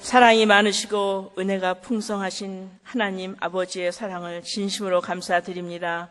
사랑이 많으시고 은혜가 풍성하신 하나님 아버지의 사랑을 진심으로 감사드립니다.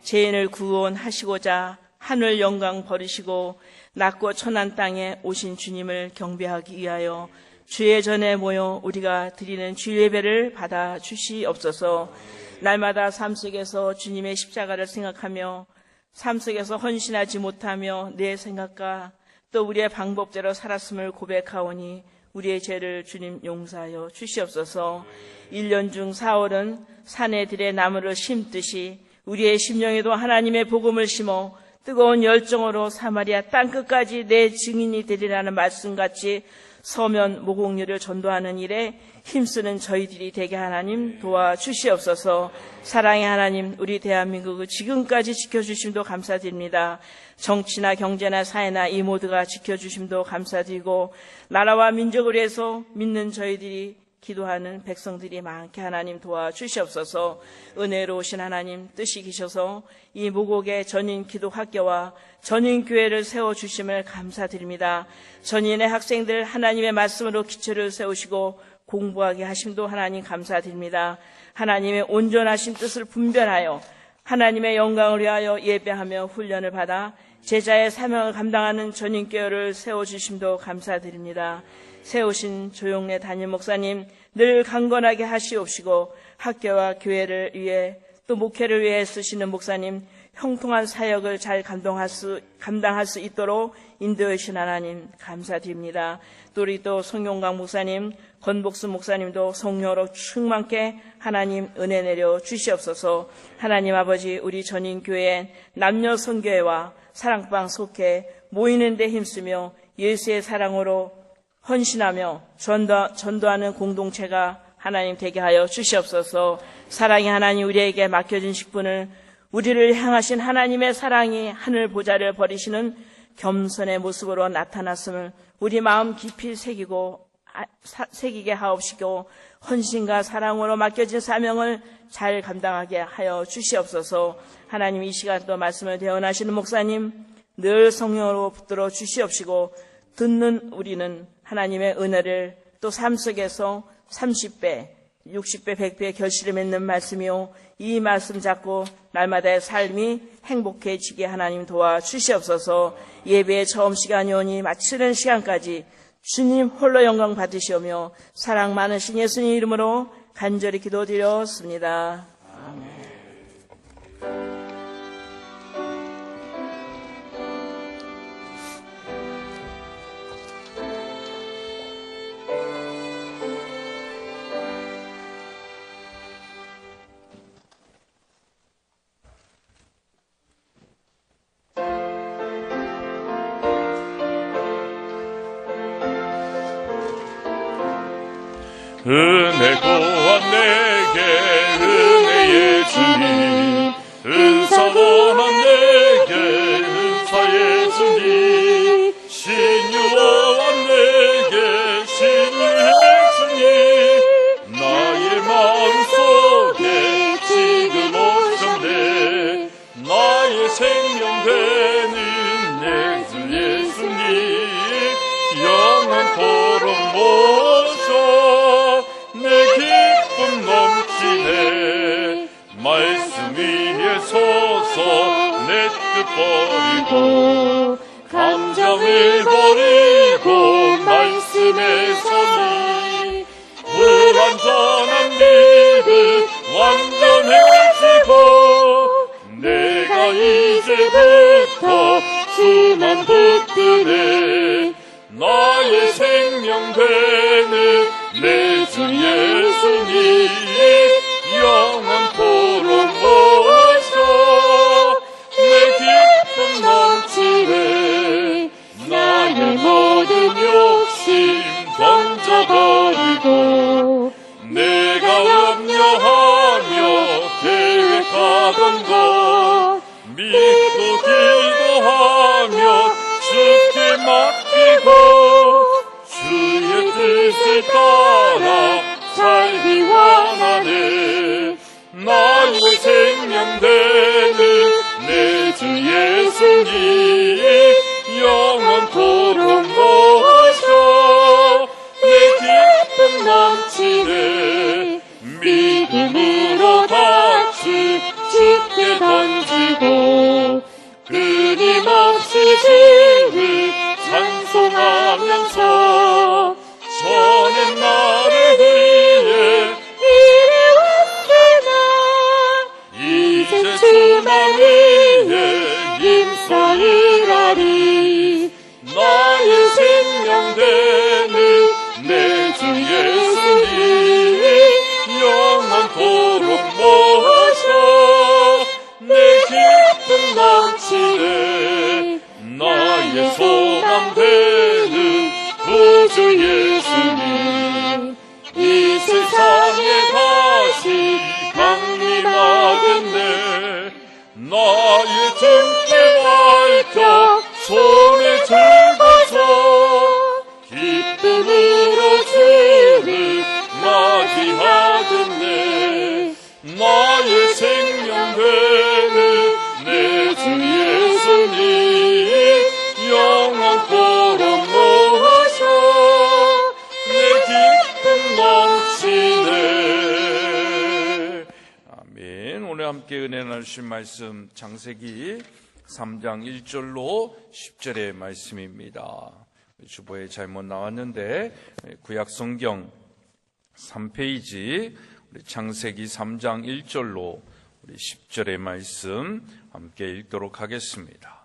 죄인을 구원하시고자 하늘 영광 버리시고 낮고 천한 땅에 오신 주님을 경배하기 위하여 주의 전에 모여 우리가 드리는 주 예배를 받아 주시옵소서. 날마다 삶 속에서 주님의 십자가를 생각하며 삶 속에서 헌신하지 못하며 내 생각과 또 우리의 방법대로 살았음을 고백하오니 우리의 죄를 주님 용서하여 주시옵소서. 1년 중 4월은 산에 들에 나무를 심듯이 우리의 심령에도 하나님의 복음을 심어 뜨거운 열정으로 사마리아 땅끝까지 내 증인이 되리라는 말씀같이 서면 모국률을 전도하는 일에 힘쓰는 저희들이 되게 하나님 도와주시옵소서. 사랑의 하나님, 우리 대한민국을 지금까지 지켜주심도 감사드립니다. 정치나 경제나 사회나 이 모두가 지켜주심도 감사드리고 나라와 민족을 위해서 믿는 저희들이 기도하는 백성들이 많게 하나님 도와주시옵소서. 은혜로우신 하나님 뜻이 계셔서 이 모국의 전인 기독학교와 전인교회를 세워주심을 감사드립니다. 전인의 학생들 하나님의 말씀으로 기초를 세우시고 공부하게 하심도 하나님 감사드립니다. 하나님의 온전하신 뜻을 분별하여 하나님의 영광을 위하여 예배하며 훈련을 받아 제자의 사명을 감당하는 전인교회를 세워주심도 감사드립니다. 세우신 조용래 담임 목사님 늘 강건하게 하시옵시고 학교와 교회를 위해 또 목회를 위해 쓰시는 목사님 형통한 사역을 잘 감당할 수 있도록 인도해 주신 하나님 감사드립니다. 또 우리 또 송용강 목사님, 권복수 목사님도 성령으로 충만케 하나님 은혜 내려 주시옵소서. 하나님 아버지, 우리 전인교회 남녀 선교회와 사랑방 속해 모이는 데 힘쓰며 예수의 사랑으로 헌신하며 전도하는 공동체가 하나님 되게 하여 주시옵소서. 사랑의 하나님, 우리에게 맡겨진 직분을 우리를 향하신 하나님의 사랑이 하늘 보좌를 버리시는 겸손의 모습으로 나타났음을 우리 마음 깊이 새기게 하옵시고 헌신과 사랑으로 맡겨진 사명을 잘 감당하게 하여 주시옵소서. 하나님, 이 시간 또 말씀을 대언하시는 목사님 늘 성령으로 붙들어 주시옵시고 듣는 우리는 하나님의 은혜를 또 삶 속에서 30배, 60배, 100배 결실을 맺는 말씀이요, 이 말씀 잡고 날마다의 삶이 행복해지게 하나님 도와주시옵소서. 예배의 처음 시간이 오니 마치는 시간까지 주님 홀로 영광 받으시오며 사랑 많으신 예수님 이름으로 간절히 기도드렸습니다. 아멘. 은혜 고한 내게 은혜의 주님, 은사 고한 내게 은사의 주님, 신유한 내게 신유의 주님, 나의 마음속에 지금 오셨네. 나의 생명 되는 내 주 예수님, 영원토록 모셔 내 기쁨 넘치네. 말씀 위에 서서 내 뜻 버리고 감정을 버리고 말씀에 서니 불완전한 믿음 완전해지고 내가 이제부터 주만 붙드네. 나의 생명 되는 내 주 예수님, 영원토록 모셔 내 기쁨 넘치네. 나의 모든 욕심 던져버리고 내가 염려하며 계획하던 것 믿고 기도하며 주께 맡기고 주의 뜻을 따라 살기 원하네. 나의 생명 되는 내 주 예수님, 영원토록 모셔 노래하면서 전엔 나를 위해 일해왔으나 이제 주만 위해 힘써 일하리. 나의 생명 되는 내 주 예수님 영원토록 모셔 내 기쁨 넘치네. 나의 소망 되는 구주 예수님 이 세상에 다시 강림하겠네. 나의 등대 밝혀 손에 들고서 기쁨으로 주를 맞이하겠네. 나의 생명 되는 내 주 예수님 영원토록 모셔 내 기쁨 넘치네. 아멘. 오늘 함께 은혜 나누신 말씀 창세기 3장 1절로 10절의 말씀입니다. 주보에 잘못 나왔는데 구약성경 3페이지 우리 창세기 3장 1절로 우리 10절의 말씀 함께 읽도록 하겠습니다.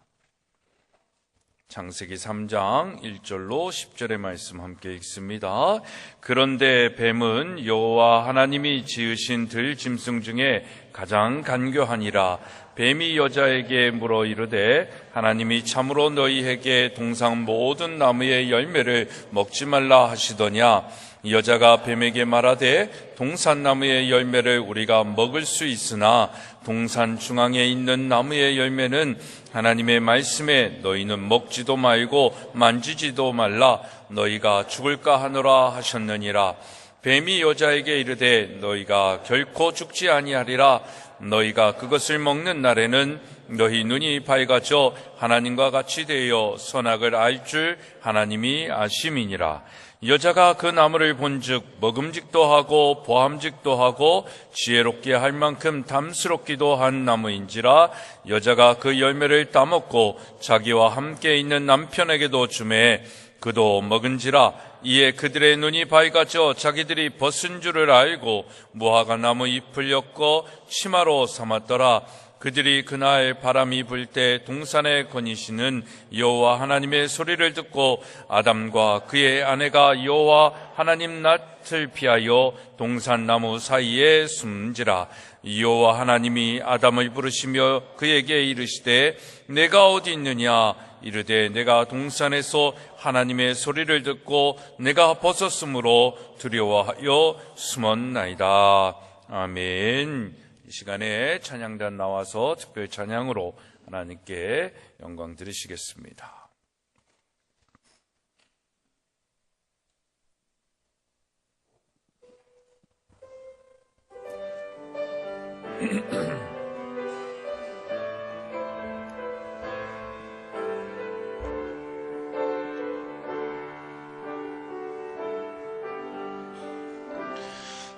창세기 3장 1절로 10절의 말씀 함께 읽습니다. 그런데 뱀은 여호와 하나님이 지으신 들짐승 중에 가장 간교하니라. 뱀이 여자에게 물어 이르되 하나님이 참으로 너희에게 동산 모든 나무의 열매를 먹지 말라 하시더냐. 여자가 뱀에게 말하되 동산 나무의 열매를 우리가 먹을 수 있으나 동산 중앙에 있는 나무의 열매는 하나님의 말씀에 너희는 먹지도 말고 만지지도 말라. 너희가 죽을까 하노라 하셨느니라. 뱀이 여자에게 이르되 너희가 결코 죽지 아니하리라. 너희가 그것을 먹는 날에는 너희 눈이 밝아져 하나님과 같이 되어 선악을 알 줄 하나님이 아심이니라. 여자가 그 나무를 본즉 먹음직도 하고 보함직도 하고 지혜롭게 할 만큼 담스럽기도 한 나무인지라. 여자가 그 열매를 따먹고 자기와 함께 있는 남편에게도 주매 그도 먹은지라. 이에 그들의 눈이 밝아져 자기들이 벗은 줄을 알고 무화과 나무 잎을 엮어 치마로 삼았더라. 그들이 그날 바람이 불 때 동산에 거니시는 여호와 하나님의 소리를 듣고 아담과 그의 아내가 여호와 하나님 낯을 피하여 동산나무 사이에 숨지라. 여호와 하나님이 아담을 부르시며 그에게 이르시되 내가 어디 있느냐. 이르되 내가 동산에서 하나님의 소리를 듣고 내가 벗었으므로 두려워하여 숨었나이다. 아멘. 이 시간에 찬양단 나와서 특별 찬양으로 하나님께 영광 드리시겠습니다.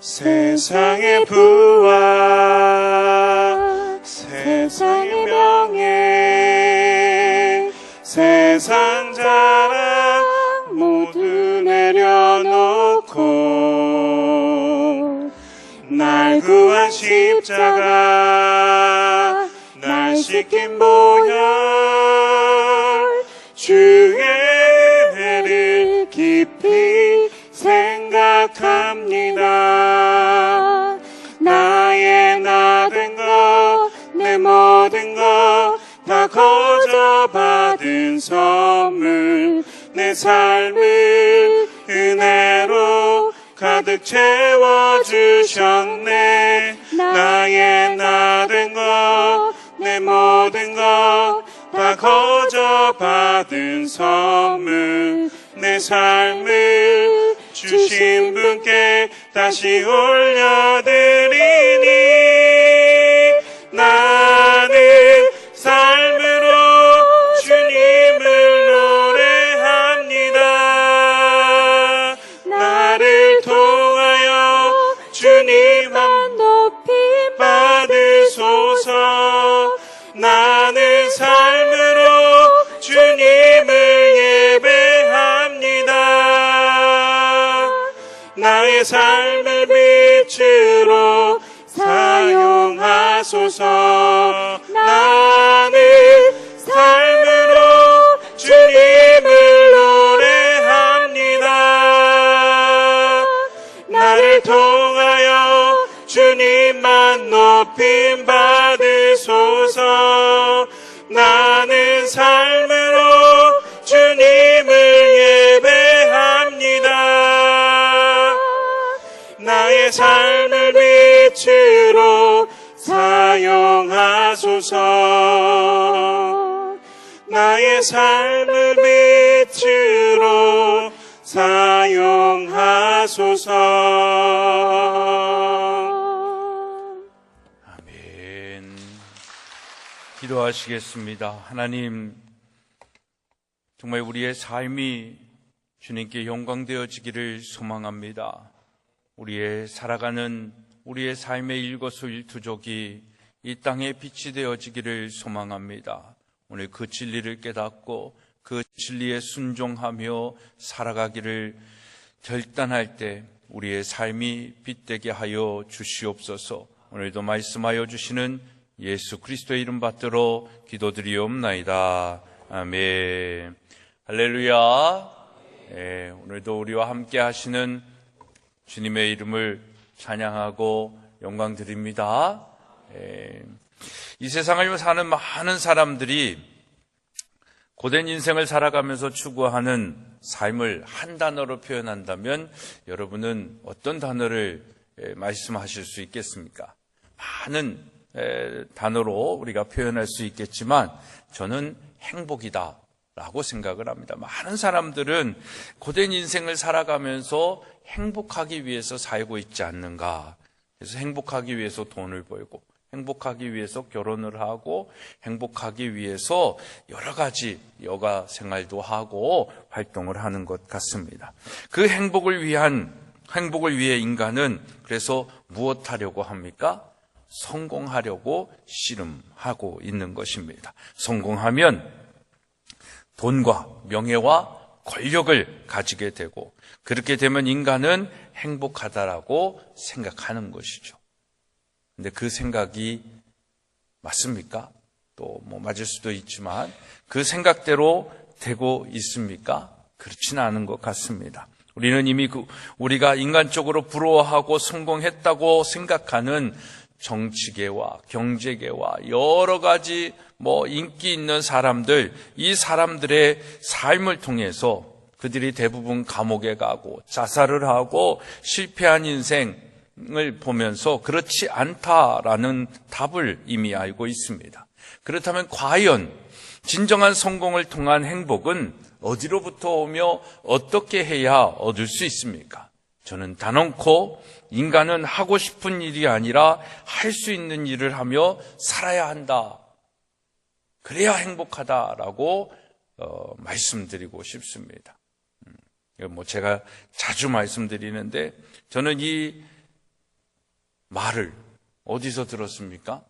세상의 부와 세상의 명예 세상 자랑 모두 내려놓고 날 구한 십자가 날 씻긴 보혈 주의 은혜를 깊이 생각합니다. 나의 나 된 것 내 모든 것 다 거저 받은 선물 내 삶을 은혜로 가득 채워주셨네. 나의 나 된 것 내 모든 것 다 거저 받은 선물 내 삶을 주신 분께 다시 올려드리니 나는 삶으로 주님을 노래합니다. 나를 통하여 주님만 높임 받으소서. 나는 삶으로 주님을 예배합니다. 나의 삶을 빛으로 사용하소서. 나는 삶으로 주님을 노래합니다. 나를 통하여 주님만 높임 받으소서. 나는 삶으로 주님을 예배합니다. 나의 삶을 빛으로 사용하소서. 나의 삶을 빛으로 사용하소서. 아멘. 기도하시겠습니다. 하나님, 정말 우리의 삶이 주님께 영광되어지기를 소망합니다. 우리의 살아가는 우리의 삶의 일거수일투족이 이 땅에 빛이 되어지기를 소망합니다. 오늘 그 진리를 깨닫고 그 진리에 순종하며 살아가기를 결단할 때 우리의 삶이 빛되게 하여 주시옵소서. 오늘도 말씀하여 주시는 예수 그리스도의 이름 받들어 기도드리옵나이다. 아멘. 할렐루야. 네, 오늘도 우리와 함께 하시는 주님의 이름을 찬양하고 영광 드립니다. 이 세상을 사는 많은 사람들이 고된 인생을 살아가면서 추구하는 삶을 한 단어로 표현한다면 여러분은 어떤 단어를 말씀하실 수 있겠습니까? 많은 단어로 우리가 표현할 수 있겠지만 저는 행복이다 라고 생각을 합니다. 많은 사람들은 고된 인생을 살아가면서 행복하기 위해서 살고 있지 않는가. 그래서 행복하기 위해서 돈을 벌고 행복하기 위해서 결혼을 하고 행복하기 위해서 여러 가지 여가 생활도 하고 활동을 하는 것 같습니다. 그 행복을 위해 인간은 그래서 무엇 하려고 합니까? 성공하려고 씨름하고 있는 것입니다. 성공하면 돈과 명예와 권력을 가지게 되고 그렇게 되면 인간은 행복하다라고 생각하는 것이죠. 근데 그 생각이 맞습니까? 또 맞을 수도 있지만 그 생각대로 되고 있습니까? 그렇지는 않은 것 같습니다. 우리는 이미 우리가 인간적으로 부러워하고 성공했다고 생각하는 정치계와 경제계와 여러 가지 인기 있는 사람들, 이 사람들의 삶을 통해서 그들이 대부분 감옥에 가고 자살을 하고 실패한 인생을 보면서 그렇지 않다라는 답을 이미 알고 있습니다. 그렇다면 과연 진정한 성공을 통한 행복은 어디로부터 오며 어떻게 해야 얻을 수 있습니까? 저는 단언코 인간은 하고 싶은 일이 아니라 할 수 있는 일을 하며 살아야 한다. 그래야 행복하다라고 말씀드리고 싶습니다. 제가 자주 말씀드리는데 저는 이 말을 어디서 들었습니까?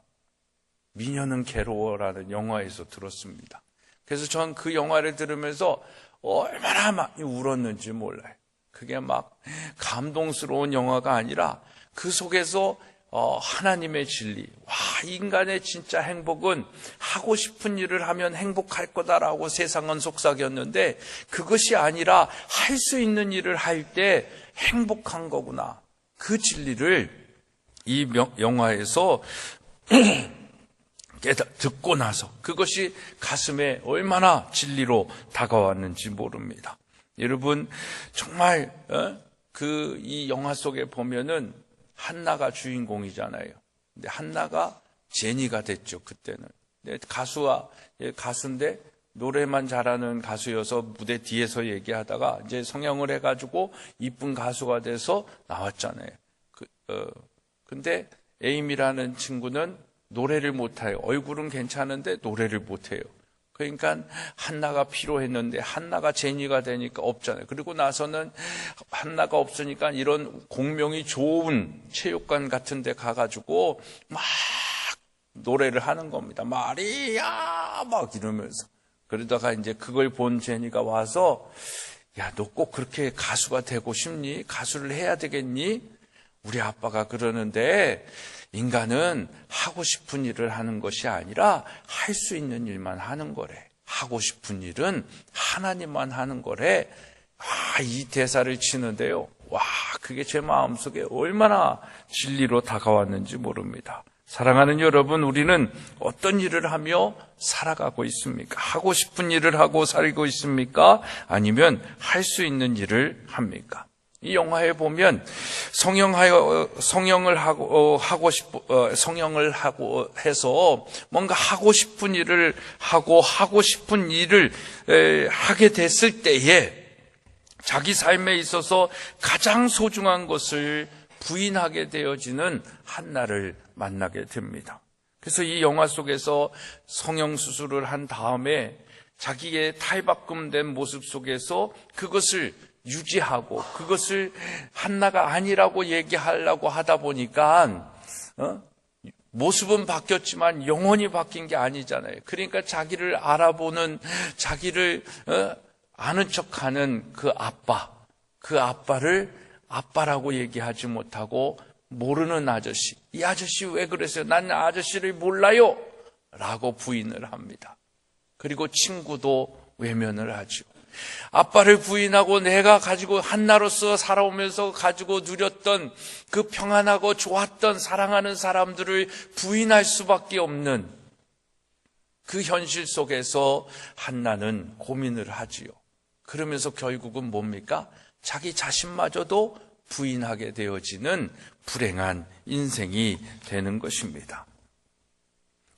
미녀는 괴로워라는 영화에서 들었습니다. 그래서 전 그 영화를 들으면서 얼마나 많이 울었는지 몰라요. 그게 막 감동스러운 영화가 아니라 그 속에서 하나님의 진리, 인간의 진짜 행복은 하고 싶은 일을 하면 행복할 거다라고 세상은 속삭였는데 그것이 아니라 할 수 있는 일을 할 때 행복한 거구나. 그 진리를 이 영화에서 듣고 나서 그것이 가슴에 얼마나 진리로 다가왔는지 모릅니다. 여러분 정말 이 영화 속에 보면은 한나가 주인공이잖아요. 근데 한나가 제니가 됐죠. 그때는 가수인데 노래만 잘하는 가수여서 무대 뒤에서 얘기하다가 이제 성형을 해가지고 이쁜 가수가 돼서 나왔잖아요. 근데 에임이라는 친구는 노래를 못해요. 얼굴은 괜찮은데 노래를 못해요. 그러니까 한나가 필요했는데 한나가 제니가 되니까 없잖아요. 그리고 나서는 한나가 없으니까 이런 공명이 좋은 체육관 같은 데 가가지고 막 노래를 하는 겁니다. 마리아 막 이러면서. 그러다가 이제 그걸 본 제니가 와서 야, 너 꼭 그렇게 가수가 되고 싶니? 가수를 해야 되겠니? 우리 아빠가 그러는데 인간은 하고 싶은 일을 하는 것이 아니라 할 수 있는 일만 하는 거래. 하고 싶은 일은 하나님만 하는 거래. 이 대사를 치는데요. 와, 그게 제 마음속에 얼마나 진리로 다가왔는지 모릅니다. 사랑하는 여러분, 우리는 어떤 일을 하며 살아가고 있습니까? 하고 싶은 일을 하고 살고 있습니까? 아니면 할 수 있는 일을 합니까? 이 영화에 보면 성형을 하고 해서 뭔가 하고 싶은 일을 하고 싶은 일을 하게 됐을 때에 자기 삶에 있어서 가장 소중한 것을 부인하게 되어지는 한나를 만나게 됩니다. 그래서 이 영화 속에서 성형수술을 한 다음에 자기의 탈바꿈된 모습 속에서 그것을 유지하고 그것을 한나가 아니라고 얘기하려고 하다 보니까 모습은 바뀌었지만 영혼이 바뀐 게 아니잖아요. 그러니까 자기를 알아보는, 자기를 아는 척하는 그 아빠를 아빠라고 얘기하지 못하고 모르는 아저씨, 이 아저씨 왜 그러세요? 난 아저씨를 몰라요 라고 부인을 합니다. 그리고 친구도 외면을 하죠. 아빠를 부인하고 내가 가지고 한나로서 살아오면서 가지고 누렸던 그 평안하고 좋았던 사랑하는 사람들을 부인할 수밖에 없는 그 현실 속에서 한나는 고민을 하지요. 그러면서 결국은 뭡니까? 자기 자신마저도 부인하게 되어지는 불행한 인생이 되는 것입니다.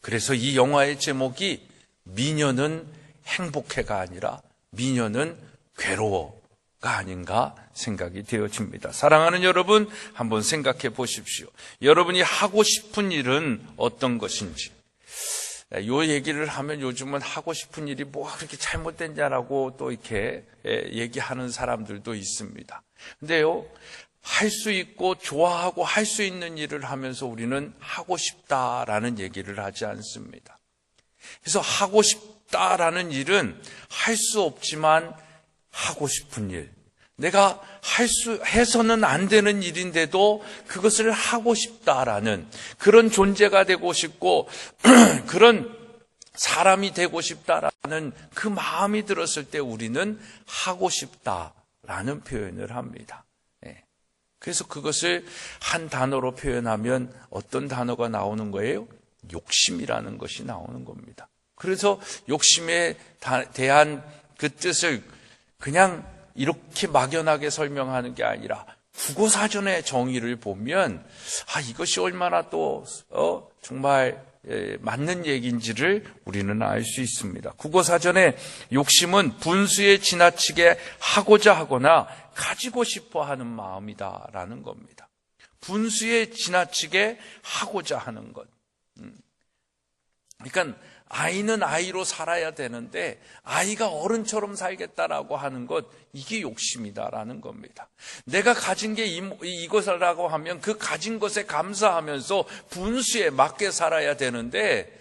그래서 이 영화의 제목이 미녀는 행복해가 아니라 미녀는 괴로워가 아닌가 생각이 되어집니다. 사랑하는 여러분, 한번 생각해 보십시오. 여러분이 하고 싶은 일은 어떤 것인지. 이 얘기를 하면 요즘은 하고 싶은 일이 뭐가 그렇게 잘못된다라고 또 이렇게 얘기하는 사람들도 있습니다. 근데요, 할 수 있고 좋아하고 할 수 있는 일을 하면서 우리는 하고 싶다라는 얘기를 하지 않습니다. 그래서 하고 싶다라는 일은 할 수 없지만 하고 싶은 일, 내가 해서는 안 되는 일인데도 그것을 하고 싶다라는 그런 존재가 되고 싶고 그런 사람이 되고 싶다라는 그 마음이 들었을 때 우리는 하고 싶다라는 표현을 합니다. 그래서 그것을 한 단어로 표현하면 어떤 단어가 나오는 거예요? 욕심이라는 것이 나오는 겁니다. 그래서 욕심에 대한 그 뜻을 그냥 이렇게 막연하게 설명하는 게 아니라 국어사전의 정의를 보면 이것이 얼마나 또 정말 맞는 얘기인지를 우리는 알 수 있습니다. 국어사전에 욕심은 분수에 지나치게 하고자 하거나 가지고 싶어 하는 마음이다라는 겁니다. 분수에 지나치게 하고자 하는 것. 그러니까 아이는 아이로 살아야 되는데 아이가 어른처럼 살겠다라고 하는 것, 이게 욕심이다라는 겁니다. 내가 가진 게 이것이라고 하면 그 가진 것에 감사하면서 분수에 맞게 살아야 되는데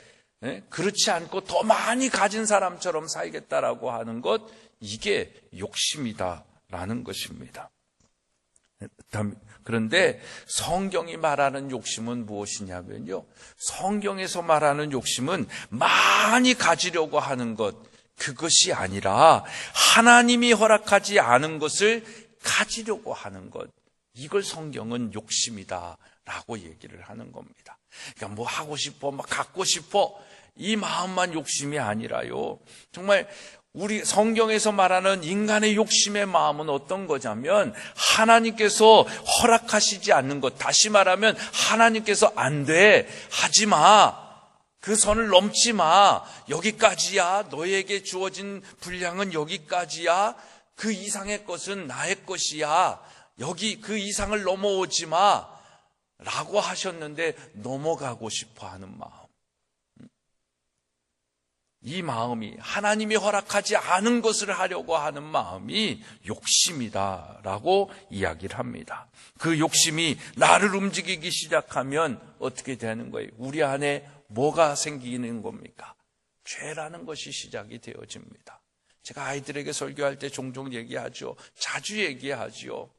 그렇지 않고 더 많이 가진 사람처럼 살겠다라고 하는 것, 이게 욕심이다라는 것입니다. 그런데 성경이 말하는 욕심은 무엇이냐면요, 성경에서 말하는 욕심은 많이 가지려고 하는 것, 그것이 아니라 하나님이 허락하지 않은 것을 가지려고 하는 것, 이걸 성경은 욕심이다라고 얘기를 하는 겁니다. 그러니까 뭐 하고 싶어, 막 갖고 싶어, 이 마음만 욕심이 아니라요, 정말 우리 성경에서 말하는 인간의 욕심의 마음은 어떤 거냐면 하나님께서 허락하시지 않는 것, 다시 말하면 하나님께서 안 돼, 하지 마, 그 선을 넘지 마, 여기까지야, 너에게 주어진 분량은 여기까지야, 그 이상의 것은 나의 것이야, 여기 그 이상을 넘어오지 마 라고 하셨는데 넘어가고 싶어 하는 마음, 이 마음이, 하나님이 허락하지 않은 것을 하려고 하는 마음이 욕심이다라고 이야기를 합니다. 그 욕심이 나를 움직이기 시작하면 어떻게 되는 거예요? 우리 안에 뭐가 생기는 겁니까? 죄라는 것이 시작이 되어집니다. 제가 아이들에게 설교할 때 종종 얘기하죠. 자주 얘기하죠.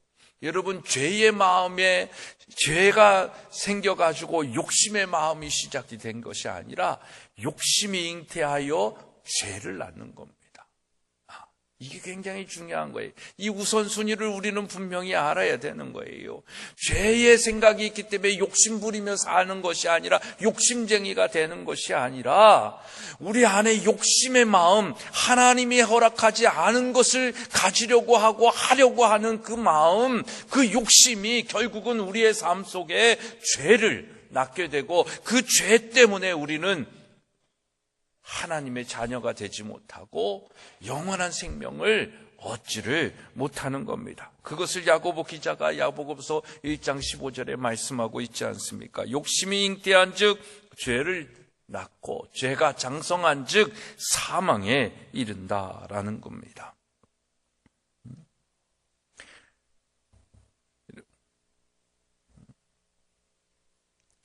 여러분, 죄의 마음에 죄가 생겨가지고 욕심의 마음이 시작이 된 것이 아니라 욕심이 잉태하여 죄를 낳는 겁니다. 이게 굉장히 중요한 거예요. 이 우선순위를 우리는 분명히 알아야 되는 거예요. 죄의 생각이 있기 때문에 욕심 부리며 사는 것이 아니라, 욕심쟁이가 되는 것이 아니라, 우리 안에 욕심의 마음, 하나님이 허락하지 않은 것을 가지려고 하고 하려고 하는 그 마음, 그 욕심이 결국은 우리의 삶 속에 죄를 낳게 되고, 그 죄 때문에 우리는 하나님의 자녀가 되지 못하고 영원한 생명을 얻지를 못하는 겁니다. 그것을 야고보 기자가 야고보서 1장 15절에 말씀하고 있지 않습니까? 욕심이 잉태한 즉 죄를 낳고 죄가 장성한 즉 사망에 이른다라는 겁니다.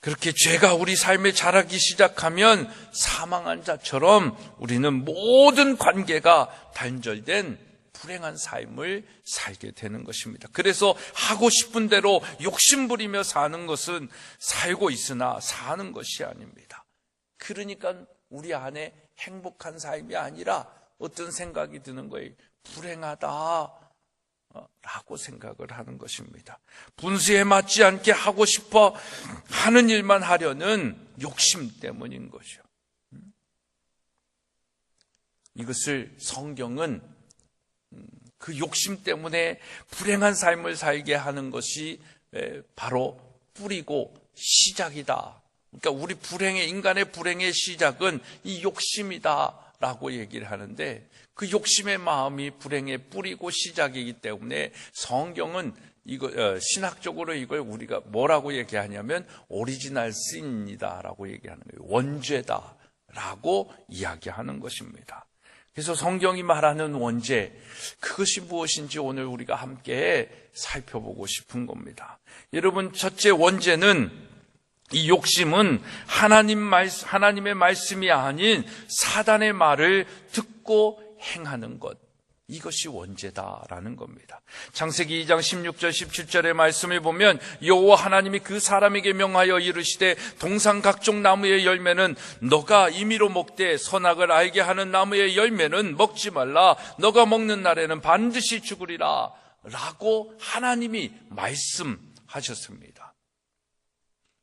그렇게 죄가 우리 삶에 자라기 시작하면 사망한 자처럼 우리는 모든 관계가 단절된 불행한 삶을 살게 되는 것입니다. 그래서 하고 싶은 대로 욕심 부리며 사는 것은 살고 있으나 사는 것이 아닙니다. 그러니까 우리 안에 행복한 삶이 아니라 어떤 생각이 드는 거예요. 불행하다 라고 생각을 하는 것입니다. 분수에 맞지 않게 하고 싶어 하는 일만 하려는 욕심 때문인 거죠. 이것을 성경은 그 욕심 때문에 불행한 삶을 살게 하는 것이 바로 뿌리고 시작이다. 그러니까 우리 인간의 불행의 시작은 이 욕심이다 라고 얘기를 하는데, 그 욕심의 마음이 불행의 뿌리고 시작이기 때문에 성경은 신학적으로 이걸 우리가 뭐라고 얘기하냐면 오리지널 신이다 라고 얘기하는 거예요. 원죄다 라고 이야기하는 것입니다. 그래서 성경이 말하는 원죄, 그것이 무엇인지 오늘 우리가 함께 살펴보고 싶은 겁니다. 여러분, 첫째 원죄는, 이 욕심은 하나님의 말씀이 아닌 사단의 말을 듣고 행하는 것, 이것이 원죄다라는 겁니다. 창세기 2장 16절 17절의 말씀을 보면 여호와 하나님이 그 사람에게 명하여 이르시되 동산 각종 나무의 열매는 너가 임의로 먹되 선악을 알게 하는 나무의 열매는 먹지 말라. 너가 먹는 날에는 반드시 죽으리라 라고 하나님이 말씀하셨습니다.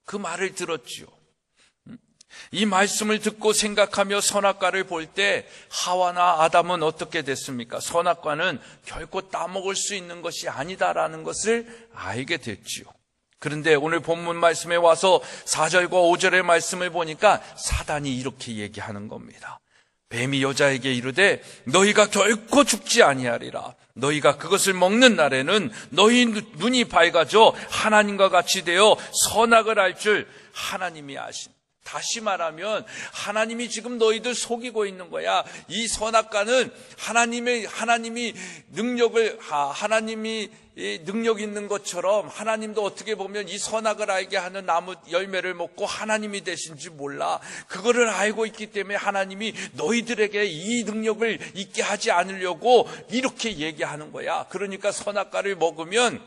그 말을 들었지요. 이 말씀을 듣고 생각하며 선악과를 볼 때 하와나 아담은 어떻게 됐습니까? 선악과는 결코 따먹을 수 있는 것이 아니다라는 것을 알게 됐지요. 그런데 오늘 본문 말씀에 와서 4절과 5절의 말씀을 보니까 사단이 이렇게 얘기하는 겁니다. 뱀이 여자에게 이르되 너희가 결코 죽지 아니하리라. 너희가 그것을 먹는 날에는 너희 눈이 밝아져 하나님과 같이 되어 선악을 알 줄 하나님이 아신. 다시 말하면 하나님이 지금 너희들 속이고 있는 거야. 이 선악과는 하나님이 능력 있는 것처럼 하나님도 어떻게 보면 이 선악을 알게 하는 나무 열매를 먹고 하나님이 되신지 몰라. 그거를 알고 있기 때문에 하나님이 너희들에게 이 능력을 있게 하지 않으려고 이렇게 얘기하는 거야. 그러니까 선악과를 먹으면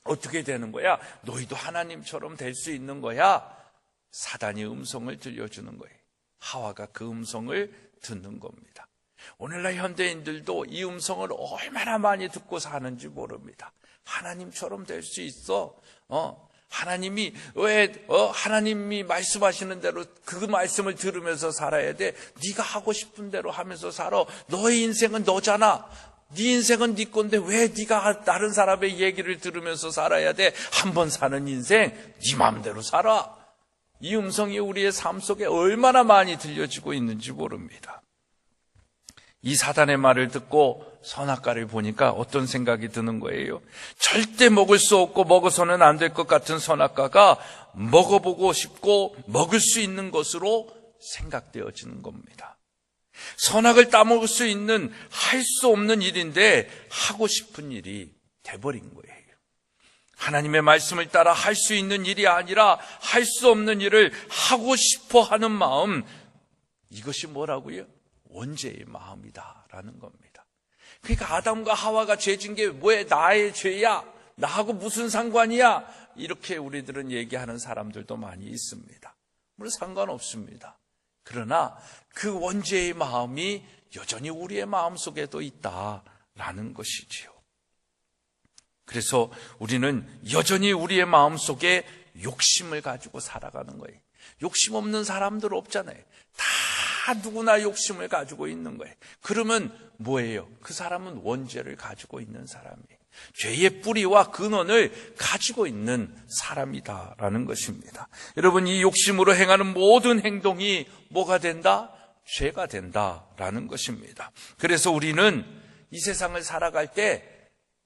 어떻게 되는 거야? 너희도 하나님처럼 될 수 있는 거야. 사단이 음성을 들려주는 거예요. 하와가 그 음성을 듣는 겁니다. 오늘날 현대인들도 이 음성을 얼마나 많이 듣고 사는지 모릅니다. 하나님처럼 될 수 있어. 하나님이 하나님이 말씀하시는 대로 그 말씀을 들으면서 살아야 돼. 네가 하고 싶은 대로 하면서 살아. 너의 인생은 너잖아. 네 인생은 네 건데 왜 네가 다른 사람의 얘기를 들으면서 살아야 돼? 한 번 사는 인생 네 마음대로 살아. 이 음성이 우리의 삶 속에 얼마나 많이 들려지고 있는지 모릅니다. 이 사단의 말을 듣고 선악과를 보니까 어떤 생각이 드는 거예요? 절대 먹을 수 없고 먹어서는 안 될 것 같은 선악과가 먹어보고 싶고 먹을 수 있는 것으로 생각되어지는 겁니다. 선악을 따먹을 수 있는 할 수 없는 일인데 하고 싶은 일이 돼버린 거예요. 하나님의 말씀을 따라 할 수 있는 일이 아니라 할 수 없는 일을 하고 싶어 하는 마음, 이것이 뭐라고요? 원죄의 마음이다라는 겁니다. 그러니까 아담과 하와가 죄진 게 왜 나의 죄야? 나하고 무슨 상관이야? 이렇게 우리들은 얘기하는 사람들도 많이 있습니다. 물론 상관없습니다. 그러나 그 원죄의 마음이 여전히 우리의 마음속에도 있다라는 것이지요. 그래서 우리는 여전히 우리의 마음속에 욕심을 가지고 살아가는 거예요. 욕심 없는 사람들 없잖아요. 다 누구나 욕심을 가지고 있는 거예요. 그러면 뭐예요? 그 사람은 원죄를 가지고 있는 사람이에요. 죄의 뿌리와 근원을 가지고 있는 사람이다라는 것입니다. 여러분, 이 욕심으로 행하는 모든 행동이 뭐가 된다? 죄가 된다라는 것입니다. 그래서 우리는 이 세상을 살아갈 때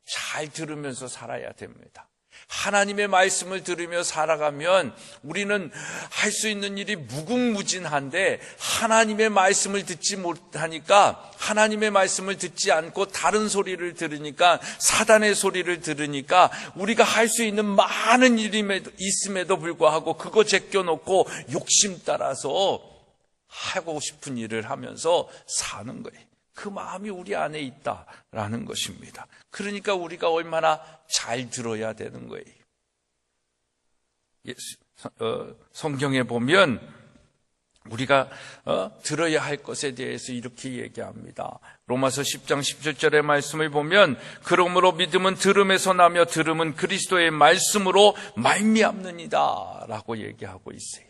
잘 들으면서 살아야 됩니다. 하나님의 말씀을 들으며 살아가면 우리는 할 수 있는 일이 무궁무진한데, 하나님의 말씀을 듣지 못하니까, 하나님의 말씀을 듣지 않고 다른 소리를 들으니까, 사단의 소리를 들으니까 우리가 할 수 있는 많은 일이 있음에도 불구하고 그거 제껴놓고 욕심 따라서 하고 싶은 일을 하면서 사는 거예요. 그 마음이 우리 안에 있다라는 것입니다. 그러니까 우리가 얼마나 잘 들어야 되는 거예요. 성경에 보면 우리가 들어야 할 것에 대해서 이렇게 얘기합니다. 로마서 10장 17절의 말씀을 보면, 그러므로 믿음은 들음에서 나며 들음은 그리스도의 말씀으로 말미암느니라 라고 얘기하고 있어요.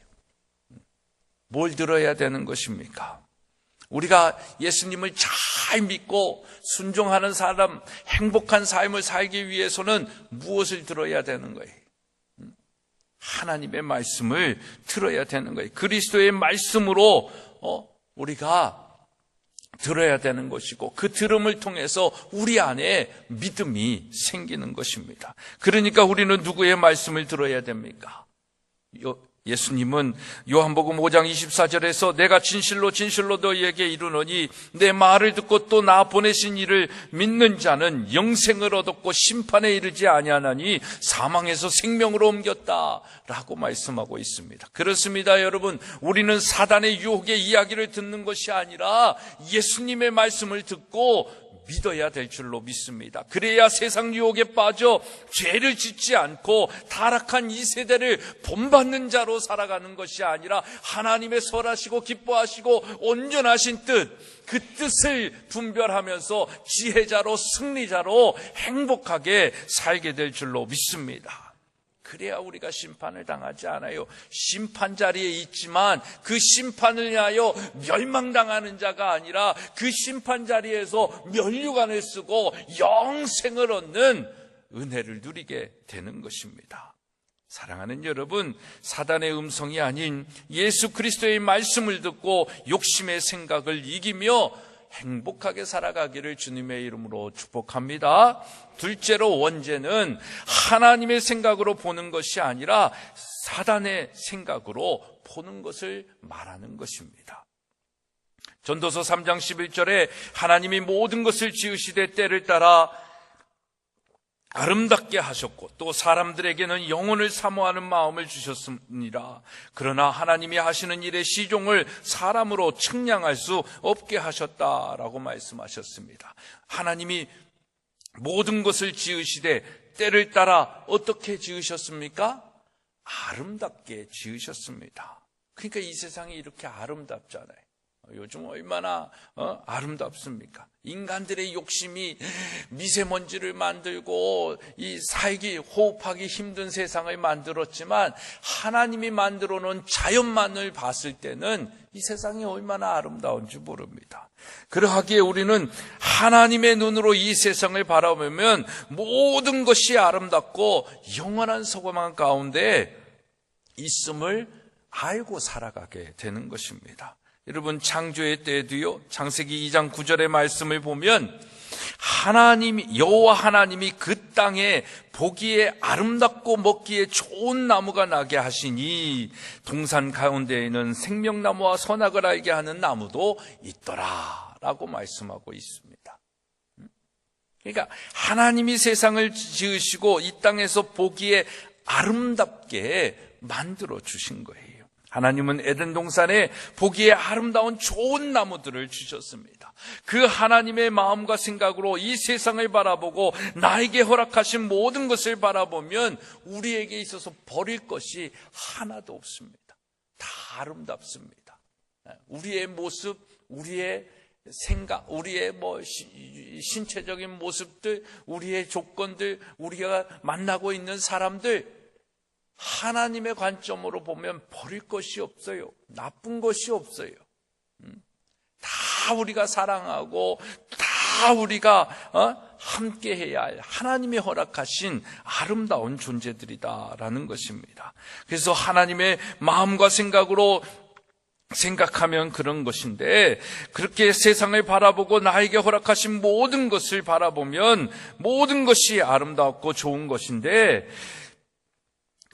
뭘 들어야 되는 것입니까? 우리가 예수님을 잘 믿고 순종하는 사람, 행복한 삶을 살기 위해서는 무엇을 들어야 되는 거예요? 하나님의 말씀을 들어야 되는 거예요. 그리스도의 말씀으로 우리가 들어야 되는 것이고, 그 들음을 통해서 우리 안에 믿음이 생기는 것입니다. 그러니까 우리는 누구의 말씀을 들어야 됩니까? 예수님은 요한복음 5장 24절에서 내가 진실로 진실로 너희에게 이르노니 내 말을 듣고 또 나 보내신 이를 믿는 자는 영생을 얻었고 심판에 이르지 아니하나니 사망에서 생명으로 옮겼다라고 말씀하고 있습니다. 그렇습니다, 여러분. 우리는 사단의 유혹의 이야기를 듣는 것이 아니라 예수님의 말씀을 듣고 믿어야 될 줄로 믿습니다. 그래야 세상 유혹에 빠져 죄를 짓지 않고 타락한 이 세대를 본받는 자로 살아가는 것이 아니라 하나님의 설하시고 기뻐하시고 온전하신 뜻, 그 뜻을 분별하면서 지혜자로 승리자로 행복하게 살게 될 줄로 믿습니다. 그래야 우리가 심판을 당하지 않아요. 심판 자리에 있지만 그 심판을 위하여 멸망당하는 자가 아니라 그 심판 자리에서 면류관을 쓰고 영생을 얻는 은혜를 누리게 되는 것입니다. 사랑하는 여러분, 사단의 음성이 아닌 예수 그리스도의 말씀을 듣고 욕심의 생각을 이기며 행복하게 살아가기를 주님의 이름으로 축복합니다. 둘째로, 원죄는 하나님의 생각으로 보는 것이 아니라 사단의 생각으로 보는 것을 말하는 것입니다. 전도서 3장 11절에 하나님이 모든 것을 지으시되 때를 따라 아름답게 하셨고 또 사람들에게는 영혼을 사모하는 마음을 주셨습니다. 그러나 하나님이 하시는 일의 시종을 사람으로 측량할 수 없게 하셨다라고 말씀하셨습니다. 하나님이 모든 것을 지으시되 때를 따라 어떻게 지으셨습니까? 아름답게 지으셨습니다. 그러니까 이 세상이 이렇게 아름답잖아요. 요즘 얼마나 아름답습니까? 인간들의 욕심이 미세먼지를 만들고 이 살기, 호흡하기 힘든 세상을 만들었지만 하나님이 만들어 놓은 자연만을 봤을 때는 이 세상이 얼마나 아름다운지 모릅니다. 그러하기에 우리는 하나님의 눈으로 이 세상을 바라보면 모든 것이 아름답고 영원한 소망 가운데 있음을 알고 살아가게 되는 것입니다. 여러분, 창조의 때에도요, 창세기 2장 9절의 말씀을 보면 여호와 하나님이 그 땅에 보기에 아름답고 먹기에 좋은 나무가 나게 하시니 동산 가운데에는 생명나무와 선악을 알게 하는 나무도 있더라 라고 말씀하고 있습니다. 그러니까 하나님이 세상을 지으시고 이 땅에서 보기에 아름답게 만들어 주신 거예요. 하나님은 에덴 동산에 보기에 아름다운 좋은 나무들을 주셨습니다. 그 하나님의 마음과 생각으로 이 세상을 바라보고 나에게 허락하신 모든 것을 바라보면 우리에게 있어서 버릴 것이 하나도 없습니다. 다 아름답습니다. 우리의 모습, 우리의 생각, 우리의 신체적인 모습들, 우리의 조건들, 우리가 만나고 있는 사람들, 하나님의 관점으로 보면 버릴 것이 없어요. 나쁜 것이 없어요. 다 우리가 사랑하고 다 우리가 함께 해야 할 하나님이 허락하신 아름다운 존재들이다라는 것입니다. 그래서 하나님의 마음과 생각으로 생각하면 그런 것인데, 그렇게 세상을 바라보고 나에게 허락하신 모든 것을 바라보면 모든 것이 아름답고 좋은 것인데,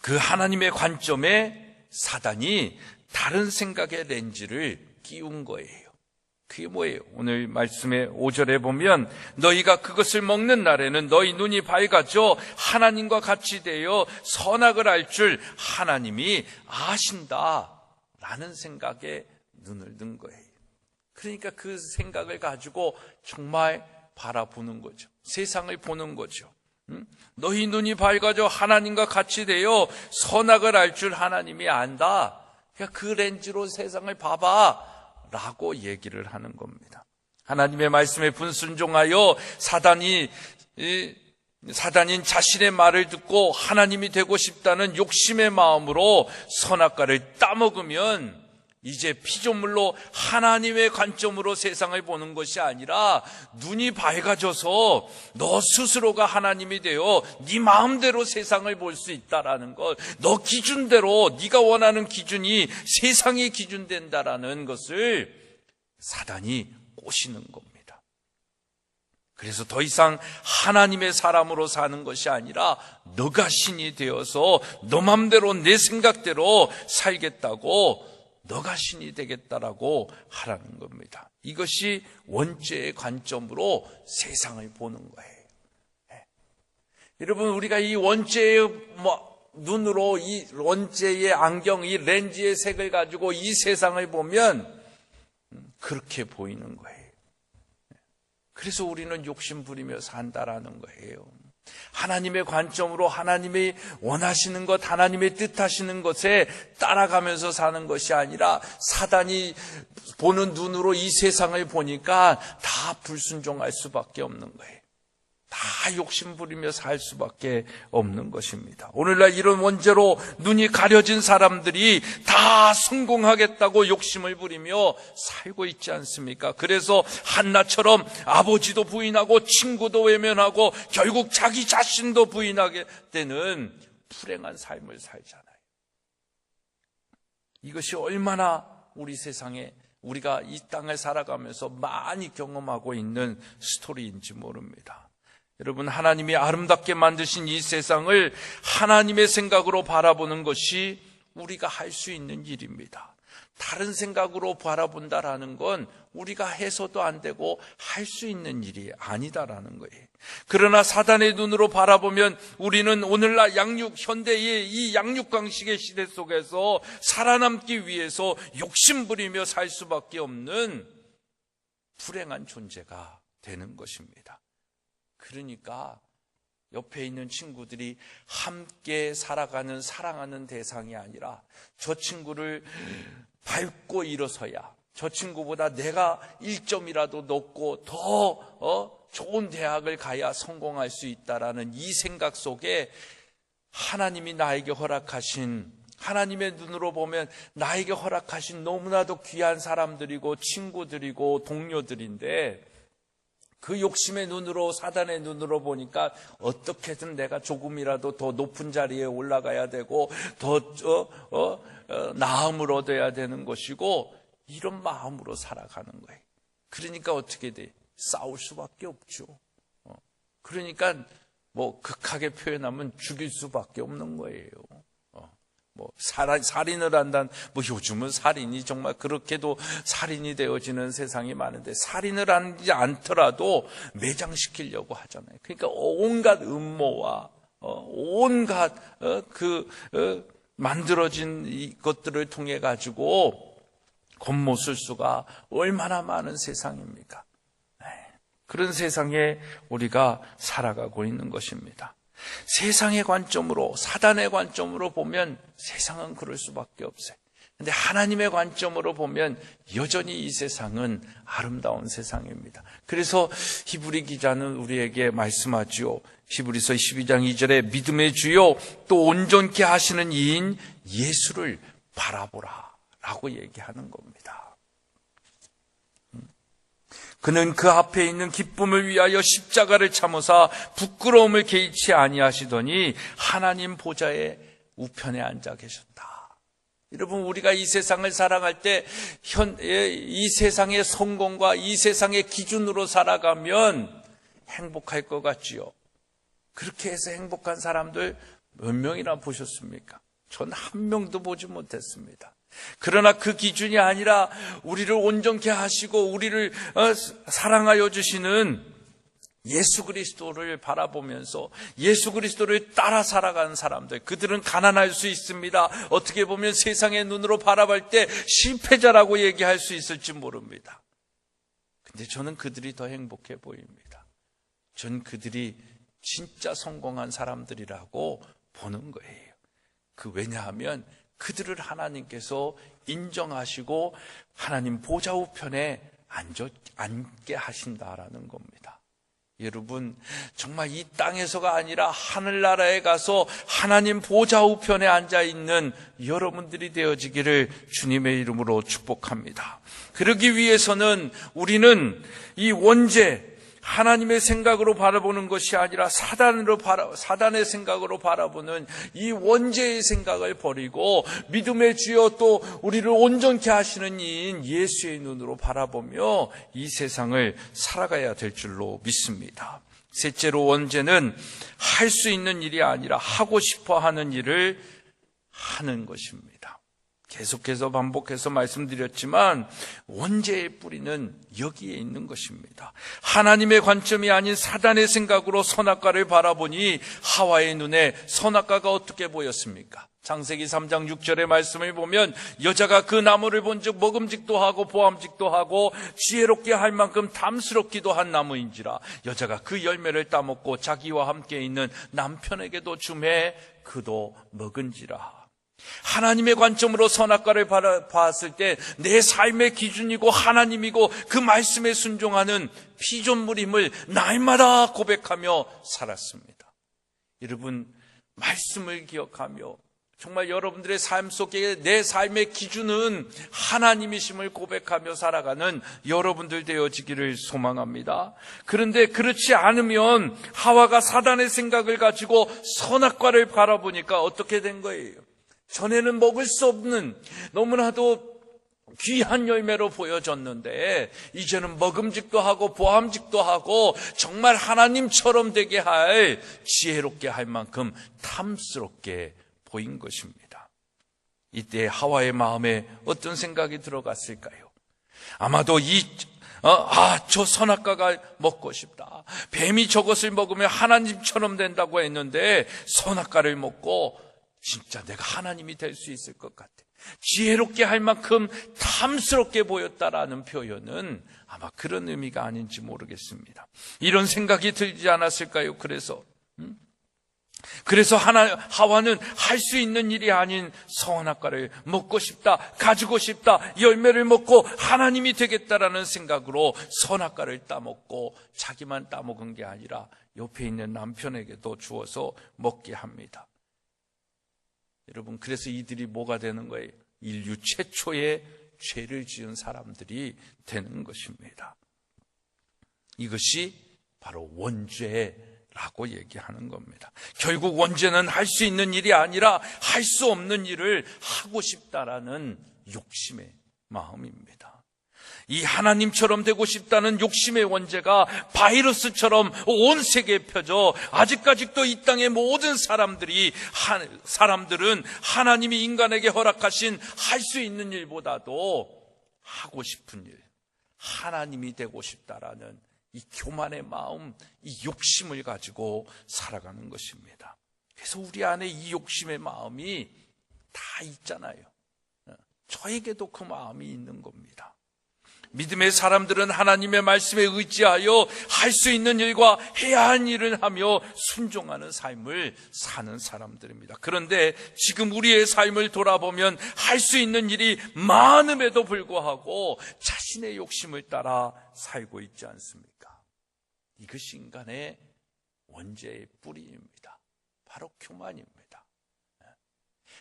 그 하나님의 관점에 사단이 다른 생각의 렌즈를 끼운 거예요. 그게 뭐예요? 오늘 말씀의 5절에 보면 너희가 그것을 먹는 날에는 너희 눈이 밝아져 하나님과 같이 되어 선악을 알 줄 하나님이 아신다 라는 생각에 눈을 든 거예요. 그러니까 그 생각을 가지고 정말 바라보는 거죠. 세상을 보는 거죠. 너희 눈이 밝아져 하나님과 같이 되어 선악을 알 줄 하나님이 안다. 그러니까 그 렌즈로 세상을 봐봐 라고 얘기를 하는 겁니다. 하나님의 말씀에 불순종하여 사단인 자신의 말을 듣고 하나님이 되고 싶다는 욕심의 마음으로 선악과를 따먹으면 이제 피조물로 하나님의 관점으로 세상을 보는 것이 아니라 눈이 밝아져서 너 스스로가 하나님이 되어 네 마음대로 세상을 볼 수 있다라는 것, 너 기준대로 네가 원하는 기준이 세상의 기준 된다라는 것을 사단이 꼬시는 겁니다. 그래서 더 이상 하나님의 사람으로 사는 것이 아니라 너가 신이 되어서 너 맘대로 내 생각대로 살겠다고, 너가 신이 되겠다라고 하라는 겁니다. 이것이 원죄의 관점으로 세상을 보는 거예요. 여러분, 우리가 이 원죄의 눈으로, 이 원죄의 안경, 이 렌즈의 색을 가지고 이 세상을 보면 그렇게 보이는 거예요. 그래서 우리는 욕심 부리며 산다라는 거예요. 하나님의 관점으로 하나님이 원하시는 것, 하나님의 뜻하시는 것에 따라가면서 사는 것이 아니라 사단이 보는 눈으로 이 세상을 보니까 다 불순종할 수밖에 없는 거예요. 다 욕심 부리며 살 수밖에 없는 것입니다. 오늘날 이런 원죄로 눈이 가려진 사람들이 다 성공하겠다고 욕심을 부리며 살고 있지 않습니까? 그래서 한나처럼 아버지도 부인하고 친구도 외면하고 결국 자기 자신도 부인하게 되는 불행한 삶을 살잖아요. 이것이 얼마나 우리 세상에, 우리가 이 땅을 살아가면서 많이 경험하고 있는 스토리인지 모릅니다. 여러분, 하나님이 아름답게 만드신 이 세상을 하나님의 생각으로 바라보는 것이 우리가 할 수 있는 일입니다. 다른 생각으로 바라본다라는 건 우리가 해서도 안 되고 할 수 있는 일이 아니다라는 거예요. 그러나 사단의 눈으로 바라보면 우리는 오늘날 현대의 이 양육강식의 시대 속에서 살아남기 위해서 욕심부리며 살 수밖에 없는 불행한 존재가 되는 것입니다. 그러니까 옆에 있는 친구들이 함께 살아가는, 사랑하는 대상이 아니라 저 친구를 밟고 일어서야, 저 친구보다 내가 1점이라도 높고 더 좋은 대학을 가야 성공할 수 있다라는 이 생각 속에 하나님이 나에게 허락하신, 하나님의 눈으로 보면 나에게 허락하신 너무나도 귀한 사람들이고 친구들이고 동료들인데, 그 욕심의 눈으로, 사단의 눈으로 보니까 어떻게든 내가 조금이라도 더 높은 자리에 올라가야 되고 더 나음을 얻어야 되는 것이고, 이런 마음으로 살아가는 거예요. 그러니까 어떻게 돼? 싸울 수밖에 없죠. 그러니까 극하게 표현하면 죽일 수밖에 없는 거예요. 살인을 한다는, 요즘은 살인이 정말 그렇게도 살인이 되어지는 세상이 많은데, 살인을 하지 않더라도 매장시키려고 하잖아요. 그러니까 온갖 음모와 온갖 만들어진 이 것들을 통해 가지고 겉모술 수가 얼마나 많은 세상입니까? 그런 세상에 우리가 살아가고 있는 것입니다. 세상의 관점으로, 사단의 관점으로 보면 세상은 그럴 수밖에 없어요. 근데 하나님의 관점으로 보면 여전히 이 세상은 아름다운 세상입니다. 그래서 히브리 기자는 우리에게 말씀하지요. 히브리서 12장 2절에 믿음의 주요 또 온전케 하시는 이인 예수를 바라보라 라고 얘기하는 겁니다. 그는 그 앞에 있는 기쁨을 위하여 십자가를 참으사 부끄러움을 개의치 아니하시더니 하나님 보좌의 우편에 앉아 계셨다. 여러분, 우리가 이 세상을 살아갈 때 이 세상의 성공과 이 세상의 기준으로 살아가면 행복할 것 같지요. 그렇게 해서 행복한 사람들 몇 명이나 보셨습니까? 전 한 명도 보지 못했습니다. 그러나 그 기준이 아니라 우리를 온전케 하시고 우리를 사랑하여 주시는 예수 그리스도를 바라보면서 예수 그리스도를 따라 살아가는 사람들, 그들은 가난할 수 있습니다. 어떻게 보면 세상의 눈으로 바라볼 때 실패자라고 얘기할 수 있을지 모릅니다. 근데 저는 그들이 더 행복해 보입니다. 전 그들이 진짜 성공한 사람들이라고 보는 거예요. 왜냐하면 그들을 하나님께서 인정하시고 하나님 보좌 우편에 앉게 하신다라는 겁니다. 여러분, 정말 이 땅에서가 아니라 하늘나라에 가서 하나님 보좌 우편에 앉아있는 여러분들이 되어지기를 주님의 이름으로 축복합니다. 그러기 위해서는 우리는 이 원죄, 하나님의 생각으로 바라보는 것이 아니라 사단의 생각으로 바라보는 이 원죄의 생각을 버리고 믿음의 주여 또 우리를 온전케 하시는 이인 예수의 눈으로 바라보며 이 세상을 살아가야 될 줄로 믿습니다. 셋째로, 원죄는 할 수 있는 일이 아니라 하고 싶어 하는 일을 하는 것입니다. 계속해서 반복해서 말씀드렸지만 원죄의 뿌리는 여기에 있는 것입니다. 하나님의 관점이 아닌 사단의 생각으로 선악과를 바라보니 하와의 눈에 선악과가 어떻게 보였습니까? 창세기 3장 6절의 말씀을 보면 여자가 그 나무를 본즉 먹음직도 하고 보암직도 하고 지혜롭게 할 만큼 탐스럽기도 한 나무인지라 여자가 그 열매를 따먹고 자기와 함께 있는 남편에게도 주매 그도 먹은지라. 하나님의 관점으로 선악과를 봤을 때 내 삶의 기준이고 하나님이고 그 말씀에 순종하는 피조물임을 날마다 고백하며 살았습니다. 여러분, 말씀을 기억하며 정말 여러분들의 삶 속에 내 삶의 기준은 하나님이심을 고백하며 살아가는 여러분들 되어지기를 소망합니다. 그런데 그렇지 않으면 하와가 사단의 생각을 가지고 선악과를 바라보니까 어떻게 된 거예요? 전에는 먹을 수 없는 너무나도 귀한 열매로 보여졌는데 이제는 먹음직도 하고 보암직도 하고 정말 하나님처럼 되게 할 지혜롭게 할 만큼 탐스럽게 보인 것입니다. 이때 하와의 마음에 어떤 생각이 들어갔을까요? 아마도 저 선악과가 먹고 싶다. 뱀이 저것을 먹으면 하나님처럼 된다고 했는데 선악과를 먹고 진짜 내가 하나님이 될 수 있을 것 같아. 지혜롭게 할 만큼 탐스럽게 보였다라는 표현은 아마 그런 의미가 아닌지 모르겠습니다. 이런 생각이 들지 않았을까요? 그래서 하와는 할 수 있는 일이 아닌 선악과를 먹고 싶다, 가지고 싶다, 열매를 먹고 하나님이 되겠다라는 생각으로 선악과를 따먹고 자기만 따먹은 게 아니라 옆에 있는 남편에게도 주어서 먹게 합니다. 여러분, 그래서 이들이 뭐가 되는 거예요? 인류 최초의 죄를 지은 사람들이 되는 것입니다. 이것이 바로 원죄라고 얘기하는 겁니다. 결국 원죄는 할 수 있는 일이 아니라 할 수 없는 일을 하고 싶다라는 욕심의 마음입니다. 이 하나님처럼 되고 싶다는 욕심의 원죄가 바이러스처럼 온 세계에 펴져 아직까지도 이 땅의 모든 사람들은 하나님이 인간에게 허락하신 할 수 있는 일보다도 하고 싶은 일, 하나님이 되고 싶다라는 이 교만의 마음, 이 욕심을 가지고 살아가는 것입니다. 그래서 우리 안에 이 욕심의 마음이 다 있잖아요. 저에게도 그 마음이 있는 겁니다. 믿음의 사람들은 하나님의 말씀에 의지하여 할 수 있는 일과 해야 할 일을 하며 순종하는 삶을 사는 사람들입니다. 그런데 지금 우리의 삶을 돌아보면 할 수 있는 일이 많음에도 불구하고 자신의 욕심을 따라 살고 있지 않습니까? 이것이 인간의 원죄의 뿌리입니다. 바로 교만입니다.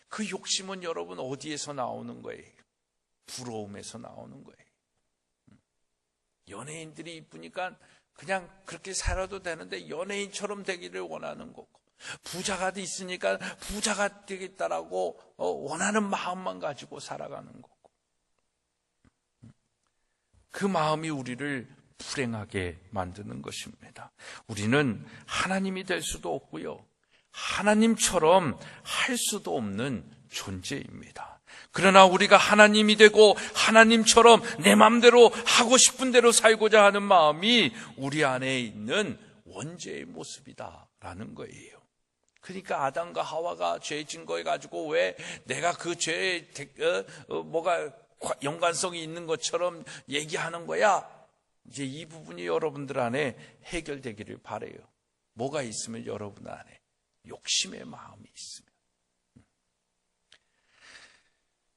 그 욕심은 여러분 어디에서 나오는 거예요? 부러움에서 나오는 거예요. 연예인들이 이쁘니까 그냥 그렇게 살아도 되는데 연예인처럼 되기를 원하는 거고, 부자가 있으니까 부자가 되겠다라고 원하는 마음만 가지고 살아가는 거고, 그 마음이 우리를 불행하게 만드는 것입니다. 우리는 하나님이 될 수도 없고요, 하나님처럼 할 수도 없는 존재입니다. 그러나 우리가 하나님이 되고 하나님처럼 내 마음대로 하고 싶은 대로 살고자 하는 마음이 우리 안에 있는 원죄의 모습이다라는 거예요. 그러니까 아담과 하와가 죄 진 거에 가지고 왜 내가 그 죄에 뭐가 연관성이 있는 것처럼 얘기하는 거야? 이제 이 부분이 여러분들 안에 해결되기를 바라요. 뭐가 있으면 여러분 안에 욕심의 마음이 있으면,